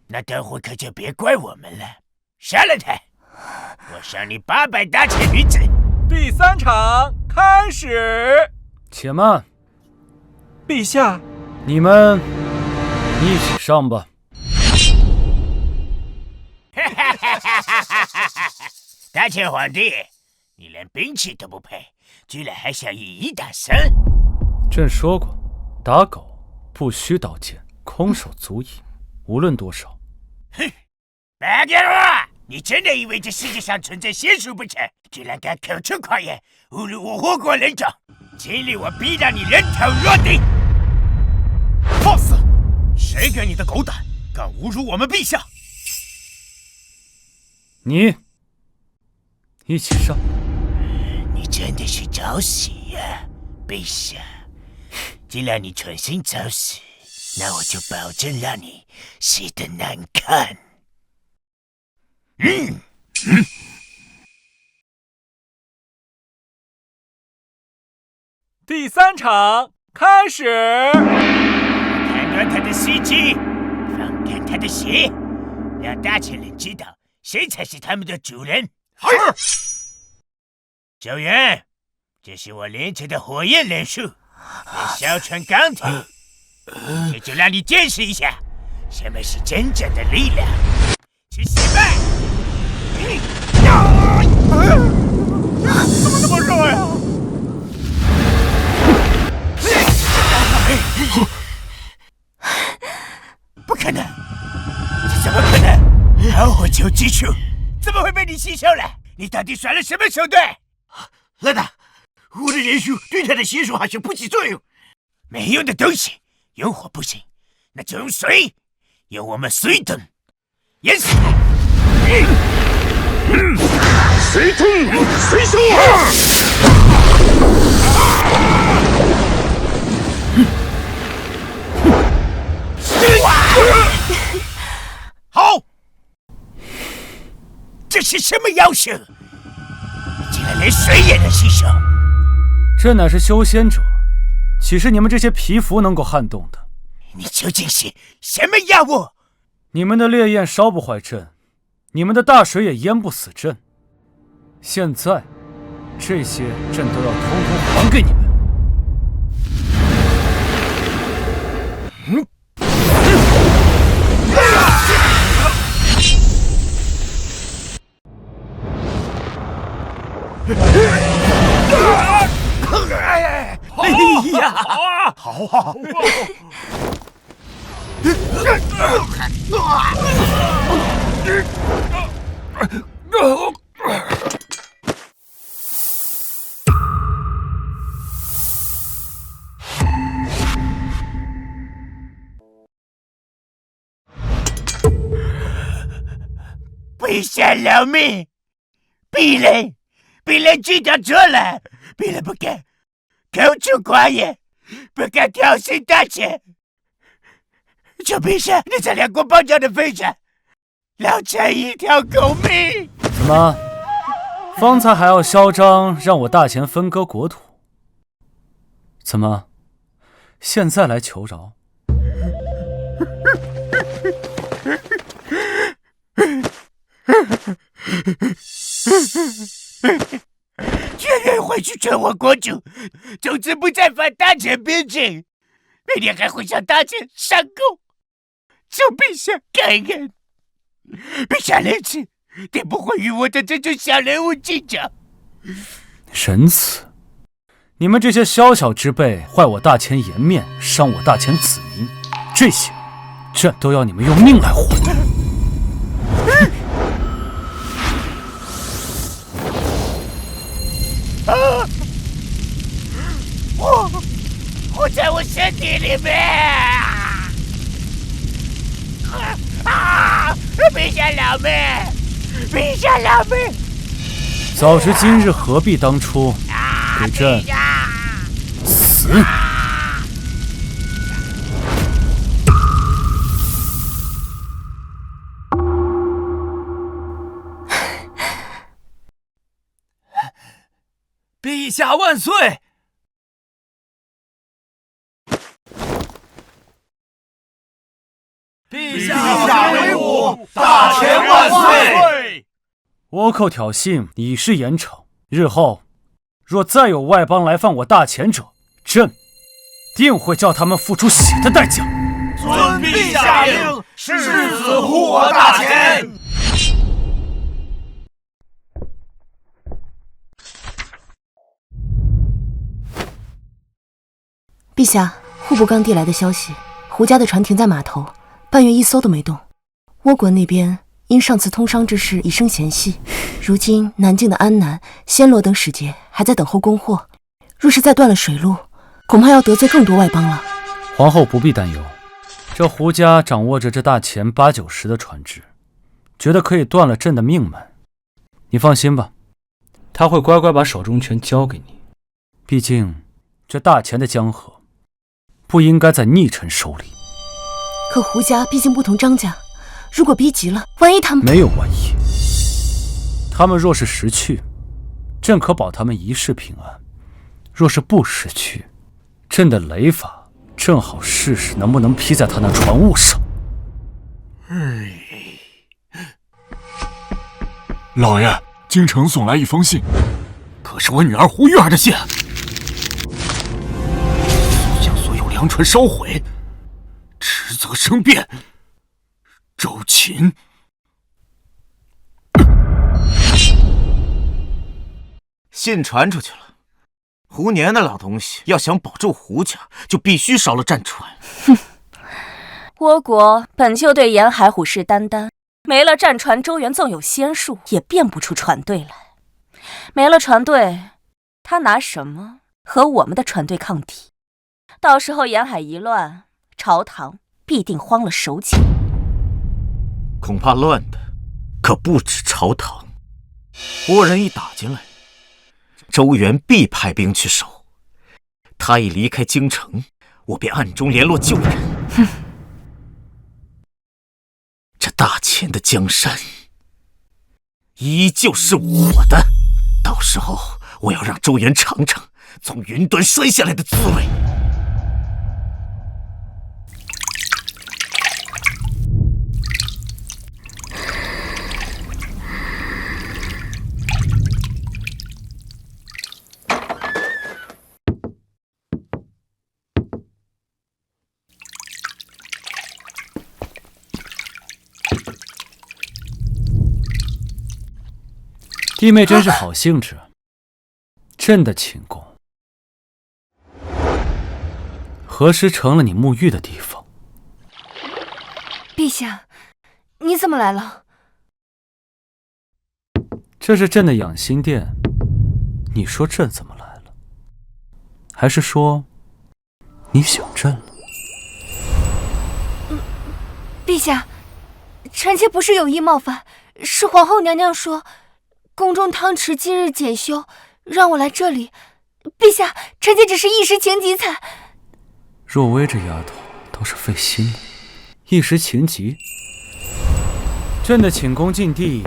S11: 那等会可就别怪我们了，杀了他！我赏你800大钱女子。
S4: 第3场开始。
S1: 且慢，
S4: 陛下，
S1: 你们一起上吧。
S11: 大前皇帝，你连兵器都不配，居然还想以1打3？
S1: 朕说过，打狗不需刀剑，空手足矣，无论多少。
S11: 哼，白给我！你真的以为这世界上存在仙术不成？居然敢口出狂言，侮辱我倭国人种！今日我必让你人头落地！
S4: 放肆！谁给你的狗胆，敢侮辱我们陛下？
S1: 你一起上。
S11: 你真的是找死呀，陛下！既然你存心找死，那我就保证让你死得难看。
S4: 第3场开始。
S11: 砍断他的膝击，放干他的血，让大前人知道谁才是他们的主人。周元，这是我炼成的火焰炼术，能烧穿钢铁。这就让你见识一下什么是真正的力量。去死吧！
S4: 怎么这么热呀？
S11: 不可能！这怎么可能？好火球之术怎么会被你吸收了？你到底耍了什么手段？
S7: 老大，我的炼术对他的邪术好像不起作用。
S11: 没用的东西，用火不行，那就用水，用我们水灯淹死他！
S6: 水通水手
S11: 好，这是什么妖术？你竟然连水也能吸收！
S1: 这乃是修仙者，岂是你们这些皮肤能够撼动的？
S11: 你究竟是什么妖物？
S1: 你们的烈焰烧不坏朕，你们的大水也淹不死朕。现在，这些朕都要统统还给你们。
S11: 哎呀，
S4: 好啊！
S11: 陛下饶命！鄙人知道错了，鄙人不敢口出狂言，不敢挑衅大前。求陛下，你在两国邦交的份上，饶臣一条狗命！
S1: 怎么，方才还要嚣张让我大前分割国土？怎么，现在来求饶？
S11: 确认回去劝我国主，从此不再犯大臣边境，明年还会向大臣上贡，求陛下感恩。陛下仁慈，定不会与我的这种小人物计较。
S1: 仁慈？你们这些宵小之辈，坏我大钱颜面，伤我大钱子民，这些，朕都要你们用命来还。
S11: 我在我身体里面陛下饶命！陛下饶命！
S1: 早知今日，何必当初给朕死？
S5: 陛下万岁！陛
S4: 下威武，大钱万岁！
S1: 倭寇挑衅，已是严惩。日后若再有外邦来犯我大钱者，朕定会叫他们付出血的代价。
S4: 遵陛下令，誓死护我大钱。
S3: 陛下，户部刚递来的消息，胡家的船停在码头，半月一艘都没动。倭国那边因上次通商之事已生嫌隙，如今南境的安南、暹罗等使节还在等候供货，若是再断了水路，恐怕要得罪更多外邦了。
S1: 皇后不必担忧，这胡家掌握着这大钱8、9十的船只，觉得可以断了朕的命门。你放心吧，他会乖乖把手中权交给你。毕竟这大钱的江河不应该在逆臣手里。
S3: 可胡家毕竟不同张家，如果逼急了，万一他们……
S1: 没有万一。他们若是识趣，朕可保他们一世平安；若是不识趣，朕的雷法正好试试能不能劈在他那船坞上。
S6: 老爷，京城送来一封信，
S5: 可是我女儿胡玉儿的信，将所有粮船烧毁，迟则生变。周秦，
S7: 信传出去了。胡年那老东西要想保住胡家，就必须烧了战船。
S2: 哼，倭国本就对沿海虎视眈眈，没了战船，周原纵有仙术，也变不出船队来。没了船队，他拿什么和我们的船队抗敌？到时候沿海一乱，朝堂必定慌了手脚。
S7: 恐怕乱的可不止朝堂，倭人一打进来，周原必派兵去守。他一离开京城，我便暗中联络旧人。
S3: 哼，
S7: 这大钱的江山依旧是我的，到时候我要让周原尝尝从云端摔下来的滋味。
S1: 弟妹真是好兴致，朕的寝宫何时成了你沐浴的地方？
S9: 陛下，你怎么来了？
S1: 这是朕的养心殿，你说朕怎么来了？还是说你想朕了？
S9: 陛下，臣妾不是有意冒犯，是皇后娘娘说宫中汤池今日检修，让我来这里。陛下，臣妾只是一时情急才……
S1: 若薇这丫头倒是费心了，一时情急。朕的寝宫禁地，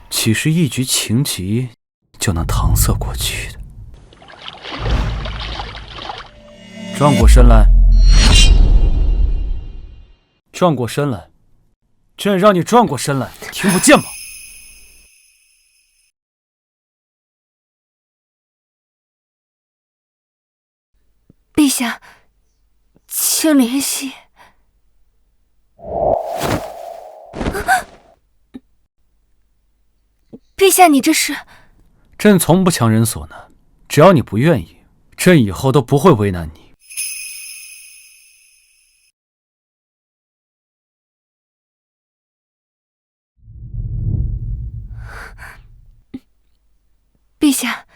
S1: 岂是一局情急就能搪塞过去的？转过身来。转过身来，朕让你转过身来，听不见吗？
S3: 陛下，请联系。陛下，你这是？
S1: 朕从不强人所难，只要你不愿意，朕以后都不会为难你。
S3: 陛下，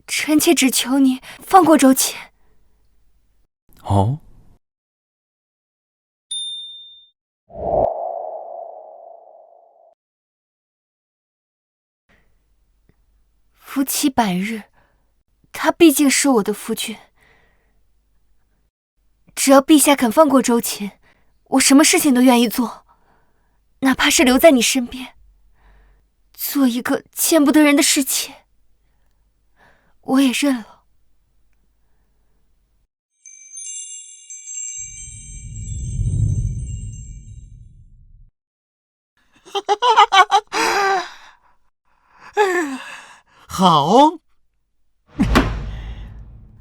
S3: 臣妾只求你放过周瑾。
S1: 哦，
S3: 夫妻百日，他毕竟是我的夫君。只要陛下肯放过周瑾，我什么事情都愿意做，哪怕是留在你身边，做一个见不得人的侍妾，我也认了。
S7: 好，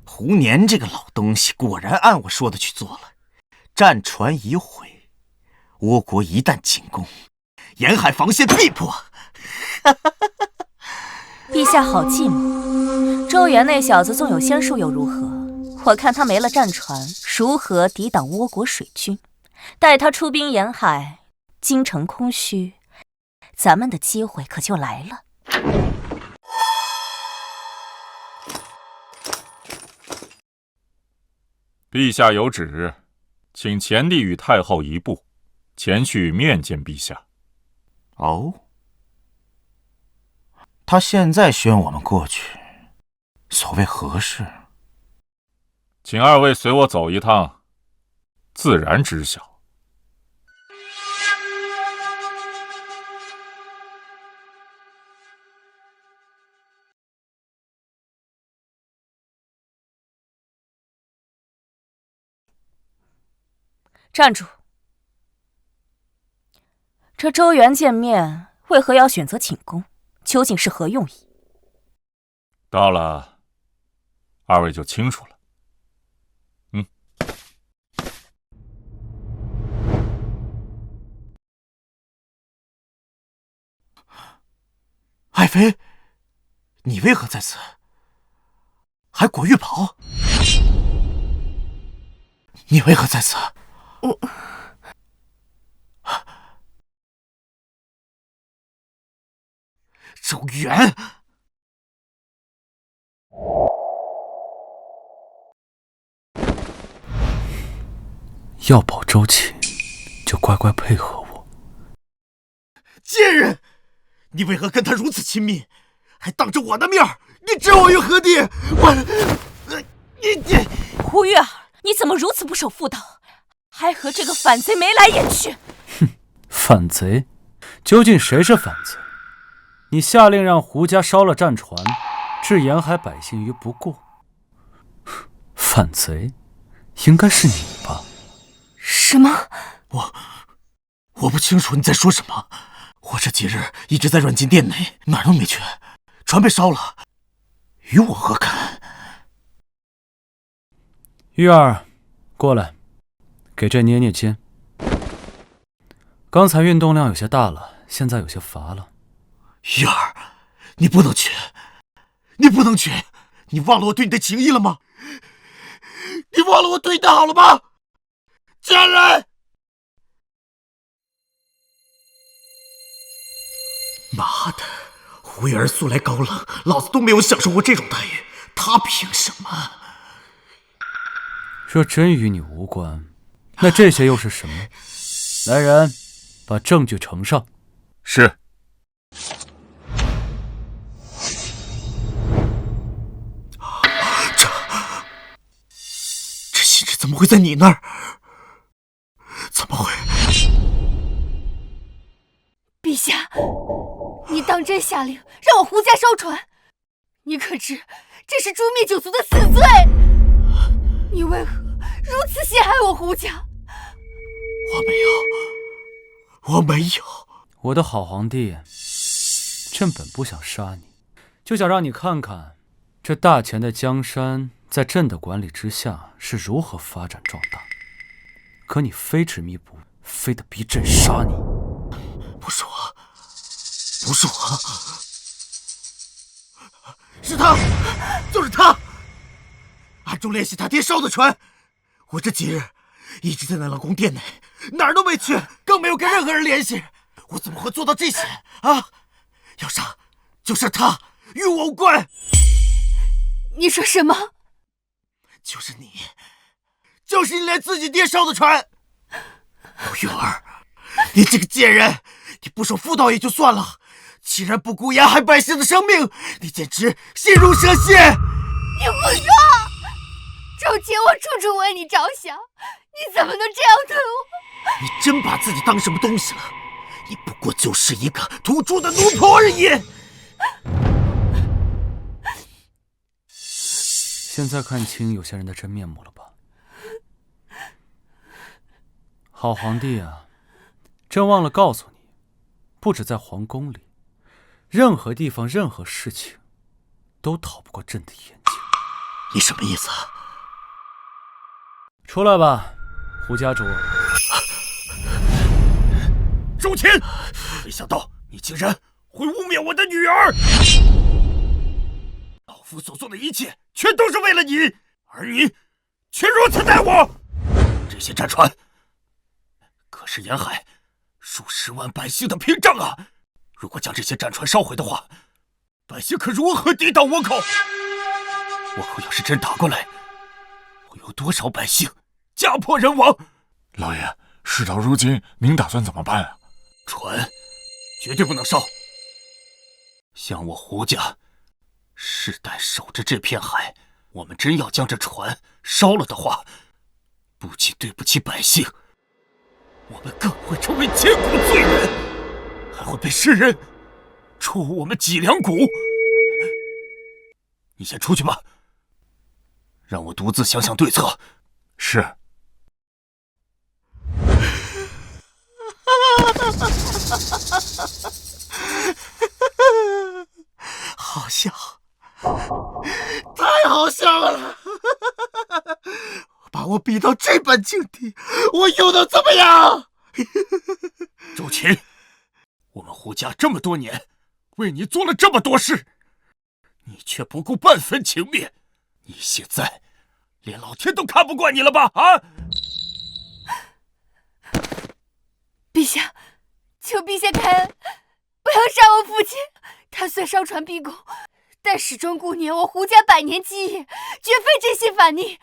S7: 胡年这个老东西果然按我说的去做了。战船已毁，倭国一旦进攻，沿海防线必破。
S2: 陛下好计谋，周原那小子纵有仙术又如何？我看他没了战船，如何抵挡倭国水军？待他出兵沿海，京城空虚，咱们的机会可就来了。
S6: 陛下有旨，请前帝与太后一步，前去面见陛下。
S7: 哦，他现在宣我们过去，所谓何事？
S6: 请二位随我走一趟，自然知晓。
S2: 站住！这周原见面，为何要选择寝宫？究竟是何用意？
S6: 到了，二位就清楚了。
S7: 爱妃，你为何在此？还裹玉袍？你为何在此？
S3: 我
S7: 周原，
S1: 要保周瑾，就乖乖配合我。
S7: 贱人，你为何跟他如此亲密，还当着我的面，你置我于何地？你
S2: 胡月儿，你怎么如此不守妇道，还和这个反贼眉来眼去？
S1: 哼，反贼？究竟谁是反贼？你下令让胡家烧了战船，置沿海百姓于不顾。反贼，应该是你吧？
S3: 什么？
S7: 我不清楚你在说什么。我这几日一直在软禁殿内，哪儿都没去，船被烧了，与我何干？
S1: 玉儿，过来，给朕捏捏肩。刚才运动量有些大了，现在有些乏了。
S7: 玉儿，你不能去，你不能去！你忘了我对你的情谊了吗？你忘了我对你的好了吗？贱人！妈的，胡月儿素来高冷，老子都没有享受过这种待遇，他凭什么？
S1: 若真与你无关，那这些又是什么？来人，把证据呈上。
S6: 是。
S7: 这信纸怎么会在你那儿？怎么会？
S3: 陛下，你当真下令让我胡家烧船？你可知这是诛灭九族的死罪？你为何如此陷害我胡家？
S7: 我没有。
S1: 我的好皇帝，朕本不想杀你，就想让你看看这大钱的江山在朕的管理之下是如何发展壮大。可你非执迷不悟，非得逼朕杀你。
S7: 不是我，不是我，是他，就是他。暗中联系他爹烧的船，我这几日一直在那冷宫殿内，哪儿都没去，更没有跟任何人联系。我怎么会做到这些啊？要杀就杀他，与我无关。
S9: 你说什么？
S7: 就是你连自己爹烧的船。陆月儿，你这个贱人，你不守妇道也就算了，竟然不顾沿海百姓的生命，你简直心如蛇蝎。
S9: 你胡说！周姐，我处处为你着想，你怎么能这样对我？
S7: 你真把自己当什么东西了？你不过就是一个土著的奴仆而已。
S1: 现在看清有些人的真面目了吧？好皇帝啊，朕忘了告诉你，不止在皇宫里，任何地方、任何事情，都逃不过朕的眼睛。
S7: 你什么意思？
S1: 出来吧，胡家主。
S5: 周乾，没想到你竟然会污蔑我的女儿！老夫所做的一切，全都是为了你，而你却如此待我。这些战船可是沿海数十万百姓的屏障啊！如果将这些战船烧毁的话，百姓可如何抵挡倭寇？倭寇要是真打过来，会有多少百姓家破人亡？
S6: 老爷，事到如今，您打算怎么办啊？
S5: 船绝对不能烧，像我胡家世代守着这片海，我们真要将这船烧了的话，不仅对不起百姓，我们更会成为千古罪人，还会被世人触我们脊梁骨。你先出去吧，让我独自想想对策。
S6: 是。
S7: 好笑，太好笑了！把我逼到这般境地，我又能怎么样？
S5: 周乾，我们胡家这么多年为你做了这么多事，你却不顾半分情面，你现在连老天都看不惯你了吧？啊！
S9: 陛下，求陛下开恩，不要杀我父亲。他虽烧船逼宫，但始终顾念我胡家百年基业，绝非真心反逆。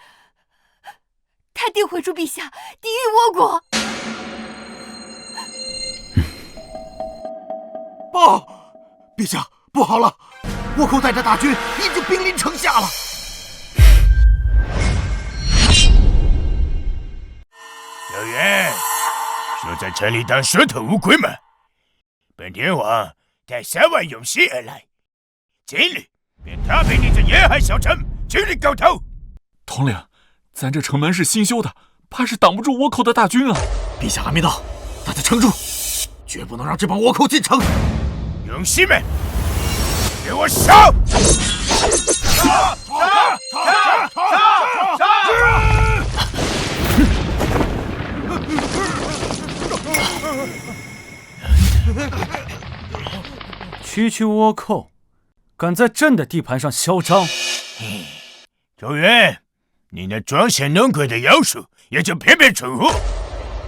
S9: 他定会助陛下抵御倭国。
S7: 报，陛下，不好了！倭寇带着大军已经兵临城下了。
S11: 小袁，说在城里当蛇头乌龟吗？本天王带3万勇士而来，今日便踏遍你这沿海小城，全力沟头。
S6: 统领，咱这城门是新修的，怕是挡不住倭寇的大军啊！
S7: 陛下还没到，大家撑住，绝不能让这帮倭寇进城！
S11: 勇士们，给我杀！
S1: 区区倭寇，敢在朕的地盘上嚣张！
S11: 周元，你那装神弄鬼的妖术也就偏偏蠢货。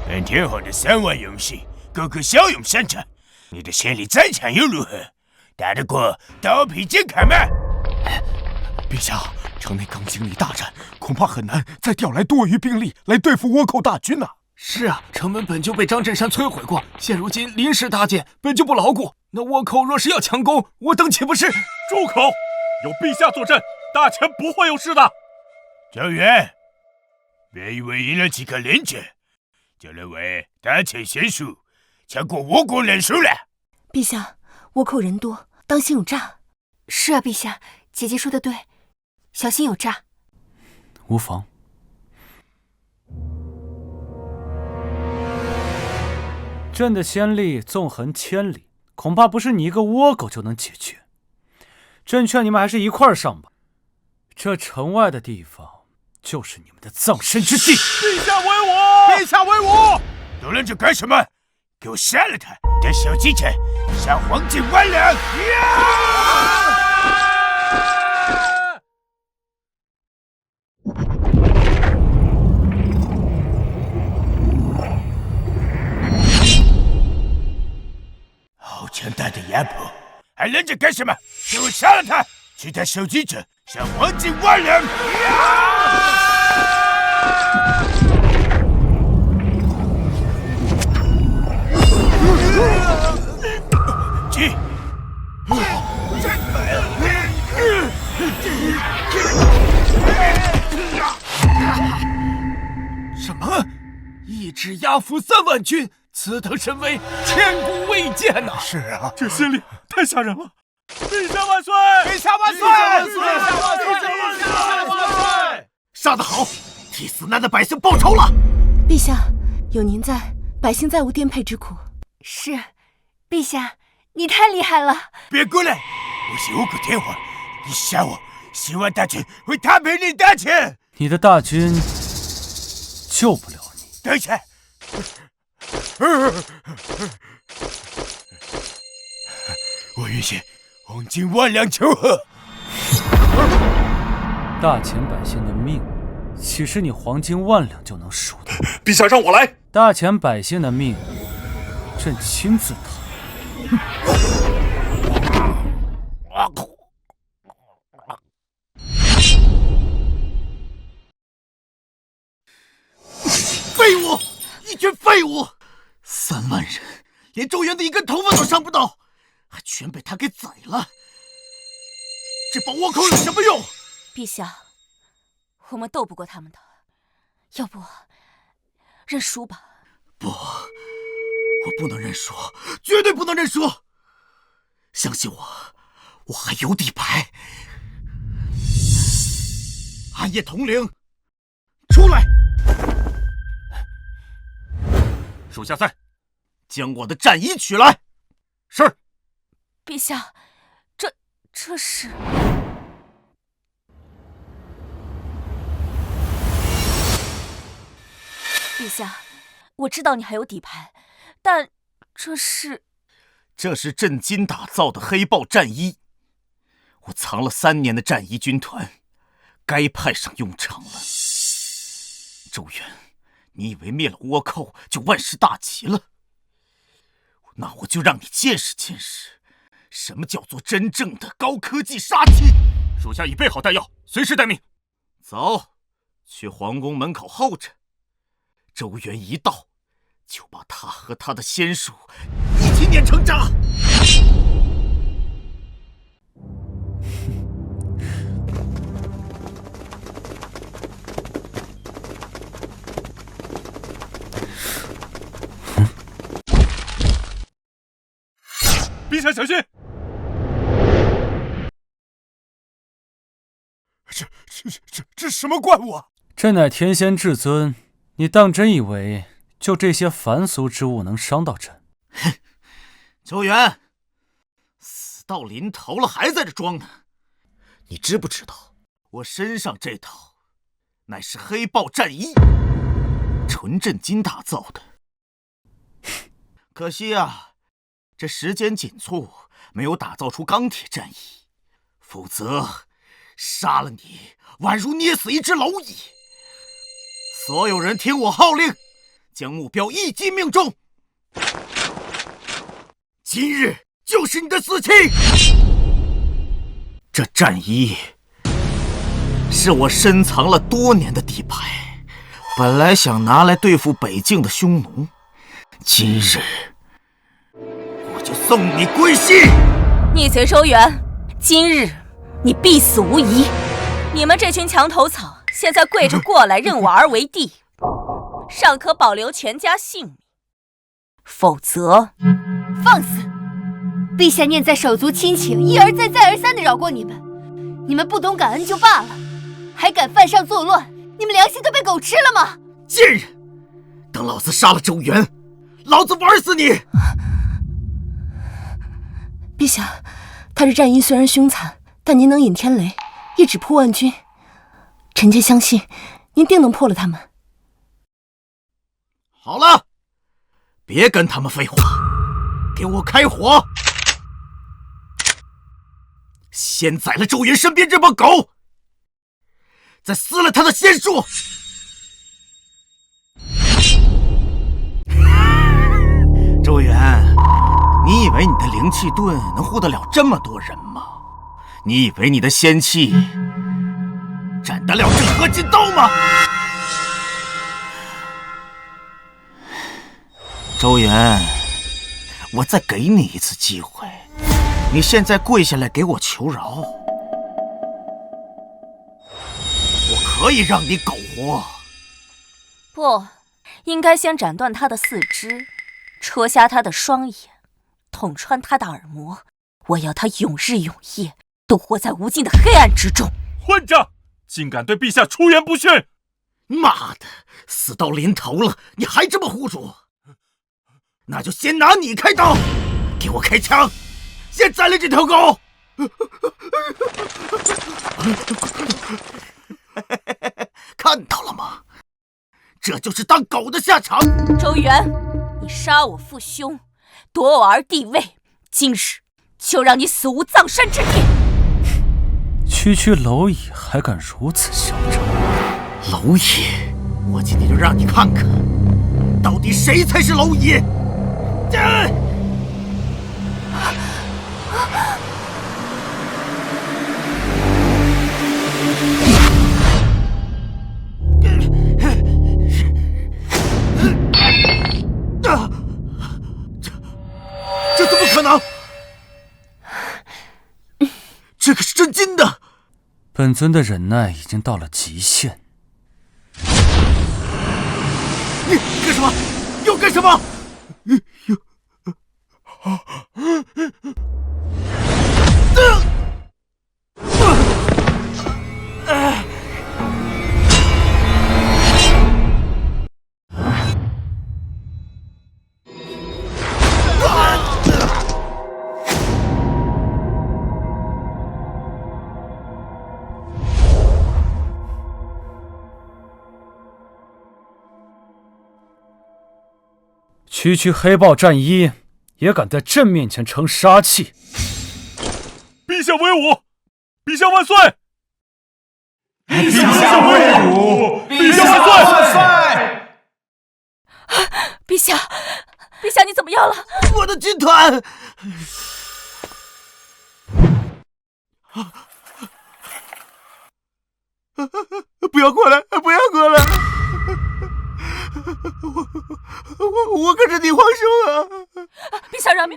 S11: 本天皇的3万勇士，个个骁勇善战，你的实力再强又如何？打得过刀劈剑砍吗？
S4: 陛下，城内刚经历大战，恐怕很难再调来多余兵力来对付倭寇大军呐。
S5: 是啊，城门本就被张振山摧毁过，现如今临时搭建，本就不牢固。那倭寇若是要强攻，我等岂不是……
S6: 住口！有陛下坐镇，大钱不会有事的。
S11: 周元，别以为赢了几个连爵，就认为大钱悬殊，强过倭国人数了。
S3: 陛下，倭寇人多，当心有诈。
S9: 是啊，陛下，姐姐说的对，小心有诈。
S1: 无妨。朕的先例纵横千里，恐怕不是你一个倭狗就能解决。朕劝你们还是一块儿上吧。这城外的地方，就是你们的葬身之地。
S6: 陛下威武！
S4: 陛下威武！
S11: 都愣着干什么？给我杀了他！带小鸡臣上黄金万两！好强大的压迫，还愣着干什么？给我杀了他！去带小鸡臣上黄金万两！去！
S5: 什么？一支压服3万军，此等神威，千古未见呐！
S4: 是啊，
S6: 这先例太吓人了！陛下万岁！
S4: 陛下万岁！陛下万岁！陛下万岁！
S7: 杀得好，替死难的百姓报仇了。
S3: 陛下，有您在，百姓再无颠沛之苦。
S9: 是，陛下，你太厉害了！
S11: 别过来！我是5个天皇，你杀我，10万大军会踏平你大秦。
S1: 你的大军救不了你。
S11: 等一下！我允许黄金万两求和。
S1: 大秦百姓的命，岂是你黄金万两就能赎的？
S6: 陛下让我来。
S1: 大秦百姓的命，朕亲自讨。
S7: 废物！一群废物！3万人，连周元的一根头发都伤不到，还全被他给宰了。这帮倭寇有什么用？
S2: 陛下，我们斗不过他们的，要不认输吧？
S7: 不，我不能认输，绝对不能认输！相信我，我还有底牌。暗夜统领，出来！
S6: 属下在，
S7: 将我的战衣取来。
S6: 是。
S2: 陛下，这是……陛下，我知道你还有底牌，但这是
S7: 朕精打造的黑豹战衣，我藏了3年的战衣军团，该派上用场了。周元，你以为灭了倭寇就万事大吉了？那我就让你见识见识，什么叫做真正的高科技杀器。
S6: 属下已备好弹药，随时待命。
S7: 走，去皇宫门口候着。周元一到，就把他和他的仙术一起碾成渣。
S6: 陛下小心！
S4: 这什么怪物啊！
S1: 朕乃天仙至尊，你当真以为就这些凡俗之物能伤到朕？
S7: 哼，周元，死到临头了还在这装呢。你知不知道，我身上这套乃是黑豹战衣，纯震金打造的。可惜啊，这时间紧促，没有打造出钢铁战衣，否则杀了你宛如捏死一只蝼蚁。所有人听我号令，将目标一击命中。今日就是你的死期。这战衣是我深藏了多年的底牌，本来想拿来对付北境的匈奴，今日我就送你归西。
S2: 逆贼周元，今日你必死无疑。你们这群墙头草，现在跪着过来认我儿为帝，尚可保留全家性命，否则
S9: 放肆！陛下念在手足亲情，一而再再而三的饶过你们，你们不懂感恩就罢了，还敢犯上作乱，你们良心都被狗吃了吗？
S7: 贱人！等老子杀了周元，老子玩死你！
S3: 陛下，他日战役虽然凶残，但您能引天雷，一指破万军，臣妾相信您定能破了他们。
S7: 好了，别跟他们废话，给我开火！先宰了周元身边这帮狗，再撕了他的仙术！周元，你以为你的灵气盾能护得了这么多人吗？你以为你的仙气斩得了这合金刀吗？周元，我再给你一次机会，你现在跪下来给我求饶，我可以让你苟活。
S2: 不，应该先斩断他的四肢，戳瞎他的双眼，捅穿他的耳膜。我要他永日永夜都活在无尽的黑暗之中。
S6: 混账！竟敢对陛下出言不逊！
S7: 妈的，死到临头了，你还这么糊涂？那就先拿你开刀，给我开枪，先宰了这条狗！看到了吗？这就是当狗的下场。
S2: 周元，你杀我父兄，夺我儿弟位，今日就让你死无葬身之地！
S1: 区区蝼蚁还敢如此嚣张？
S7: 蝼蚁，我今天就让你看看，到底谁才是蝼蚁！这怎么可能？这可是真金的！
S1: 本尊的忍耐已经到了极限。
S7: 你干什么？要干什么？
S1: 区区黑豹战衣也敢在朕面前成杀气！
S6: 陛下威武！陛下万岁！
S12: 陛下威武！
S6: 陛下万岁！
S2: 陛下，陛下，你怎么样了？
S7: 我的军团！不要过来！不要过来！我可是你皇兄啊！
S2: 陛下饶命！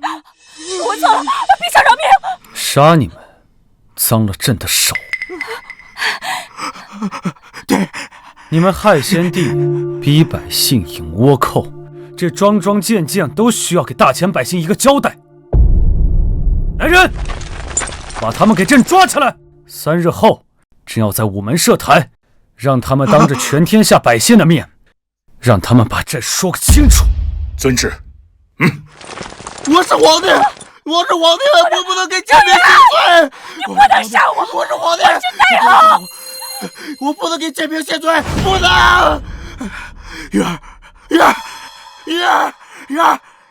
S2: 我错了，陛下饶命！
S1: 杀你们，脏了朕的手。
S7: 对，
S1: 你们害先帝，逼百姓引倭寇，这桩桩件件都需要给大前百姓一个交代。来人，把他们给朕抓起来！3日后，朕要在午门设台，让他们当着全天下百姓的面。让他们把朕说个清楚。
S12: 遵旨。
S7: 我是皇帝，我是皇帝，我不能给前面谢罪。
S2: 你不能杀我！
S7: 我是皇帝，
S2: 我是太后，
S7: 我不能给前面谢罪，不能。月儿，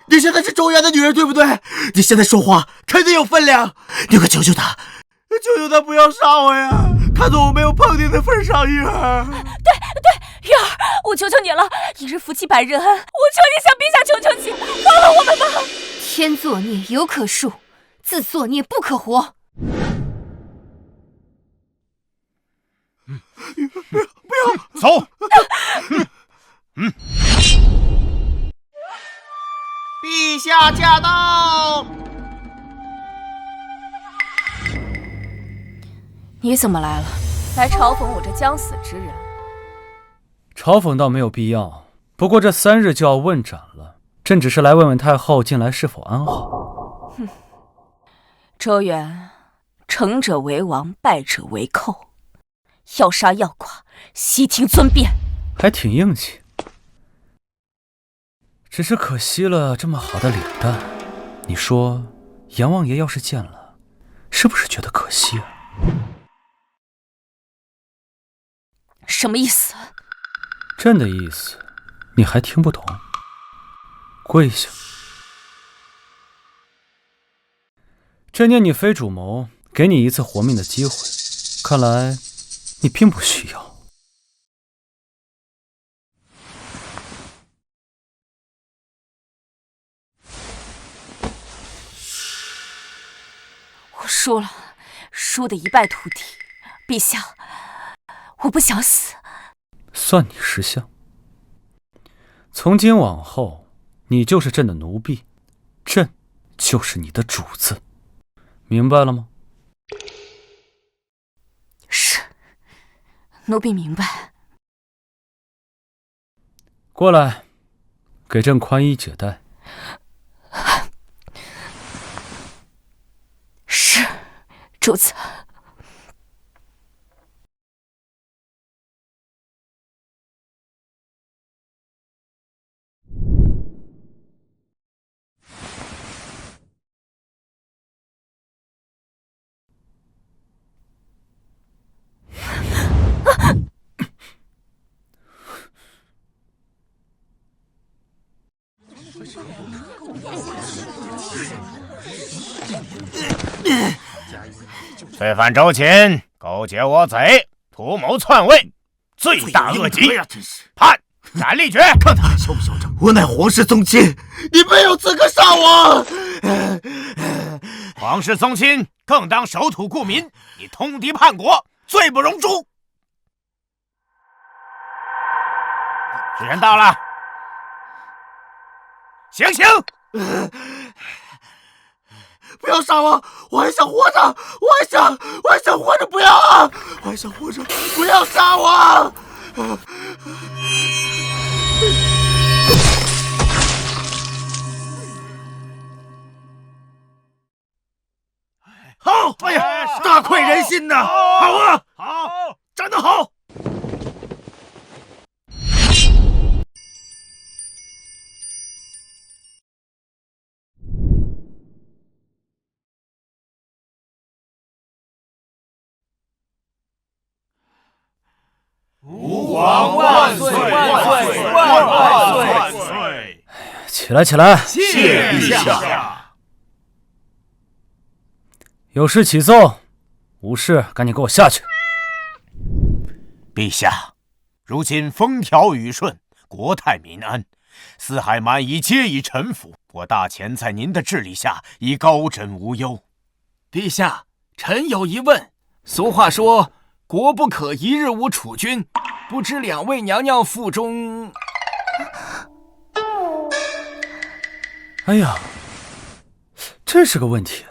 S7: 你现在是周元的女人，对不对？你现在说话肯定有分量。你快求求他，求求他不要杀我呀！看在我没有碰你的份上，月儿。
S2: 对，月儿，我求求你了，一日夫妻百日恩，我求你向陛下求求情，放了我们吧！
S9: 天作孽犹可恕，自作孽不可活。
S7: 不要
S12: 走！
S7: 陛下驾到！
S2: 你怎么来了？来嘲讽我这将死之人？
S1: 嘲讽倒没有必要，不过这3日就要问斩了，朕只是来问问太后近来是否安好。
S2: 哼，周元，成者为王，败者为寇，要杀要剐，悉听尊便。
S1: 还挺硬气。只是可惜了这么好的脸蛋。你说阎王爷要是见了，是不是觉得可惜啊？
S2: 什么意思？
S1: 朕的意思你还听不懂？跪下！朕念你非主谋，给你一次活命的机会，看来你并不需要。
S2: 我输了，输得一败涂地。陛下，我不想死。
S1: 算你识相。从今往后，你就是朕的奴婢，朕就是你的主子，明白了吗？
S2: 是，奴婢明白。
S1: 过来，给朕宽衣解带。
S2: 是，主子。
S11: 罪犯周琴勾结我贼，图谋篡位，罪大恶极，判斩立决。
S7: 看他还嚣不嚣张！我乃皇室宗亲，你没有资格杀我！
S11: 皇室宗亲更当守土顾民，你通敌叛国，罪不容诛。时间到了，行刑！
S7: 不要杀我，我还想活着，我还想活着，不要啊！我还想活着，不要杀我！好，哎呀，大快人心呐！好啊，
S11: 好，
S7: 站得好。
S5: 吾皇万岁万岁万岁！
S1: 起来起来！
S5: 谢陛下。
S1: 有事启奏，无事赶紧给我下去。
S11: 陛下，如今风调雨顺，国泰民安，四海蛮夷皆已臣服，我大前在您的治理下已高枕无忧。
S5: 陛下，臣有疑问。俗话说，国不可一日无储君，不知两位娘娘腹中……
S1: 哎呀，这是个问题。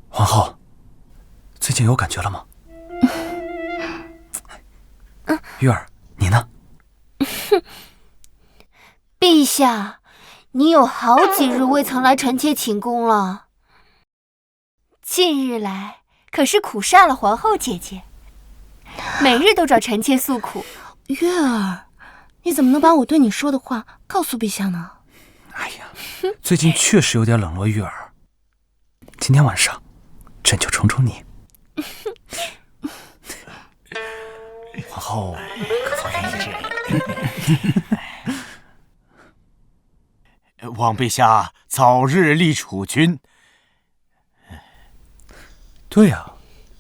S1: 皇后，最近有感觉了吗？玉儿，你呢？
S9: 陛下，你有好几日未曾来臣妾寝宫了。近日来可是苦煞了皇后姐姐，每日都找臣妾诉苦。
S3: 月儿，你怎么能把我对你说的话告诉陛下呢？
S1: 哎呀，最近确实有点冷落玉儿。今天晚上，朕就宠宠你。皇后，可否愿意？
S11: 望陛下早日立储君。
S1: 对呀，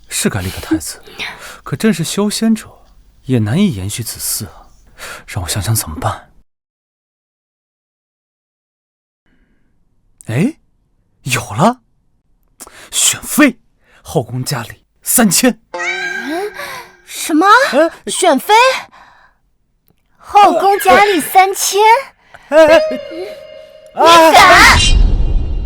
S1: 是该立个太子，可朕是修仙者，也难以延续此嗣啊。让我想想怎么办。哎，有了！选妃，后宫佳丽3000。
S3: 什么？选妃？
S9: 后宫佳丽3000？
S3: 你敢？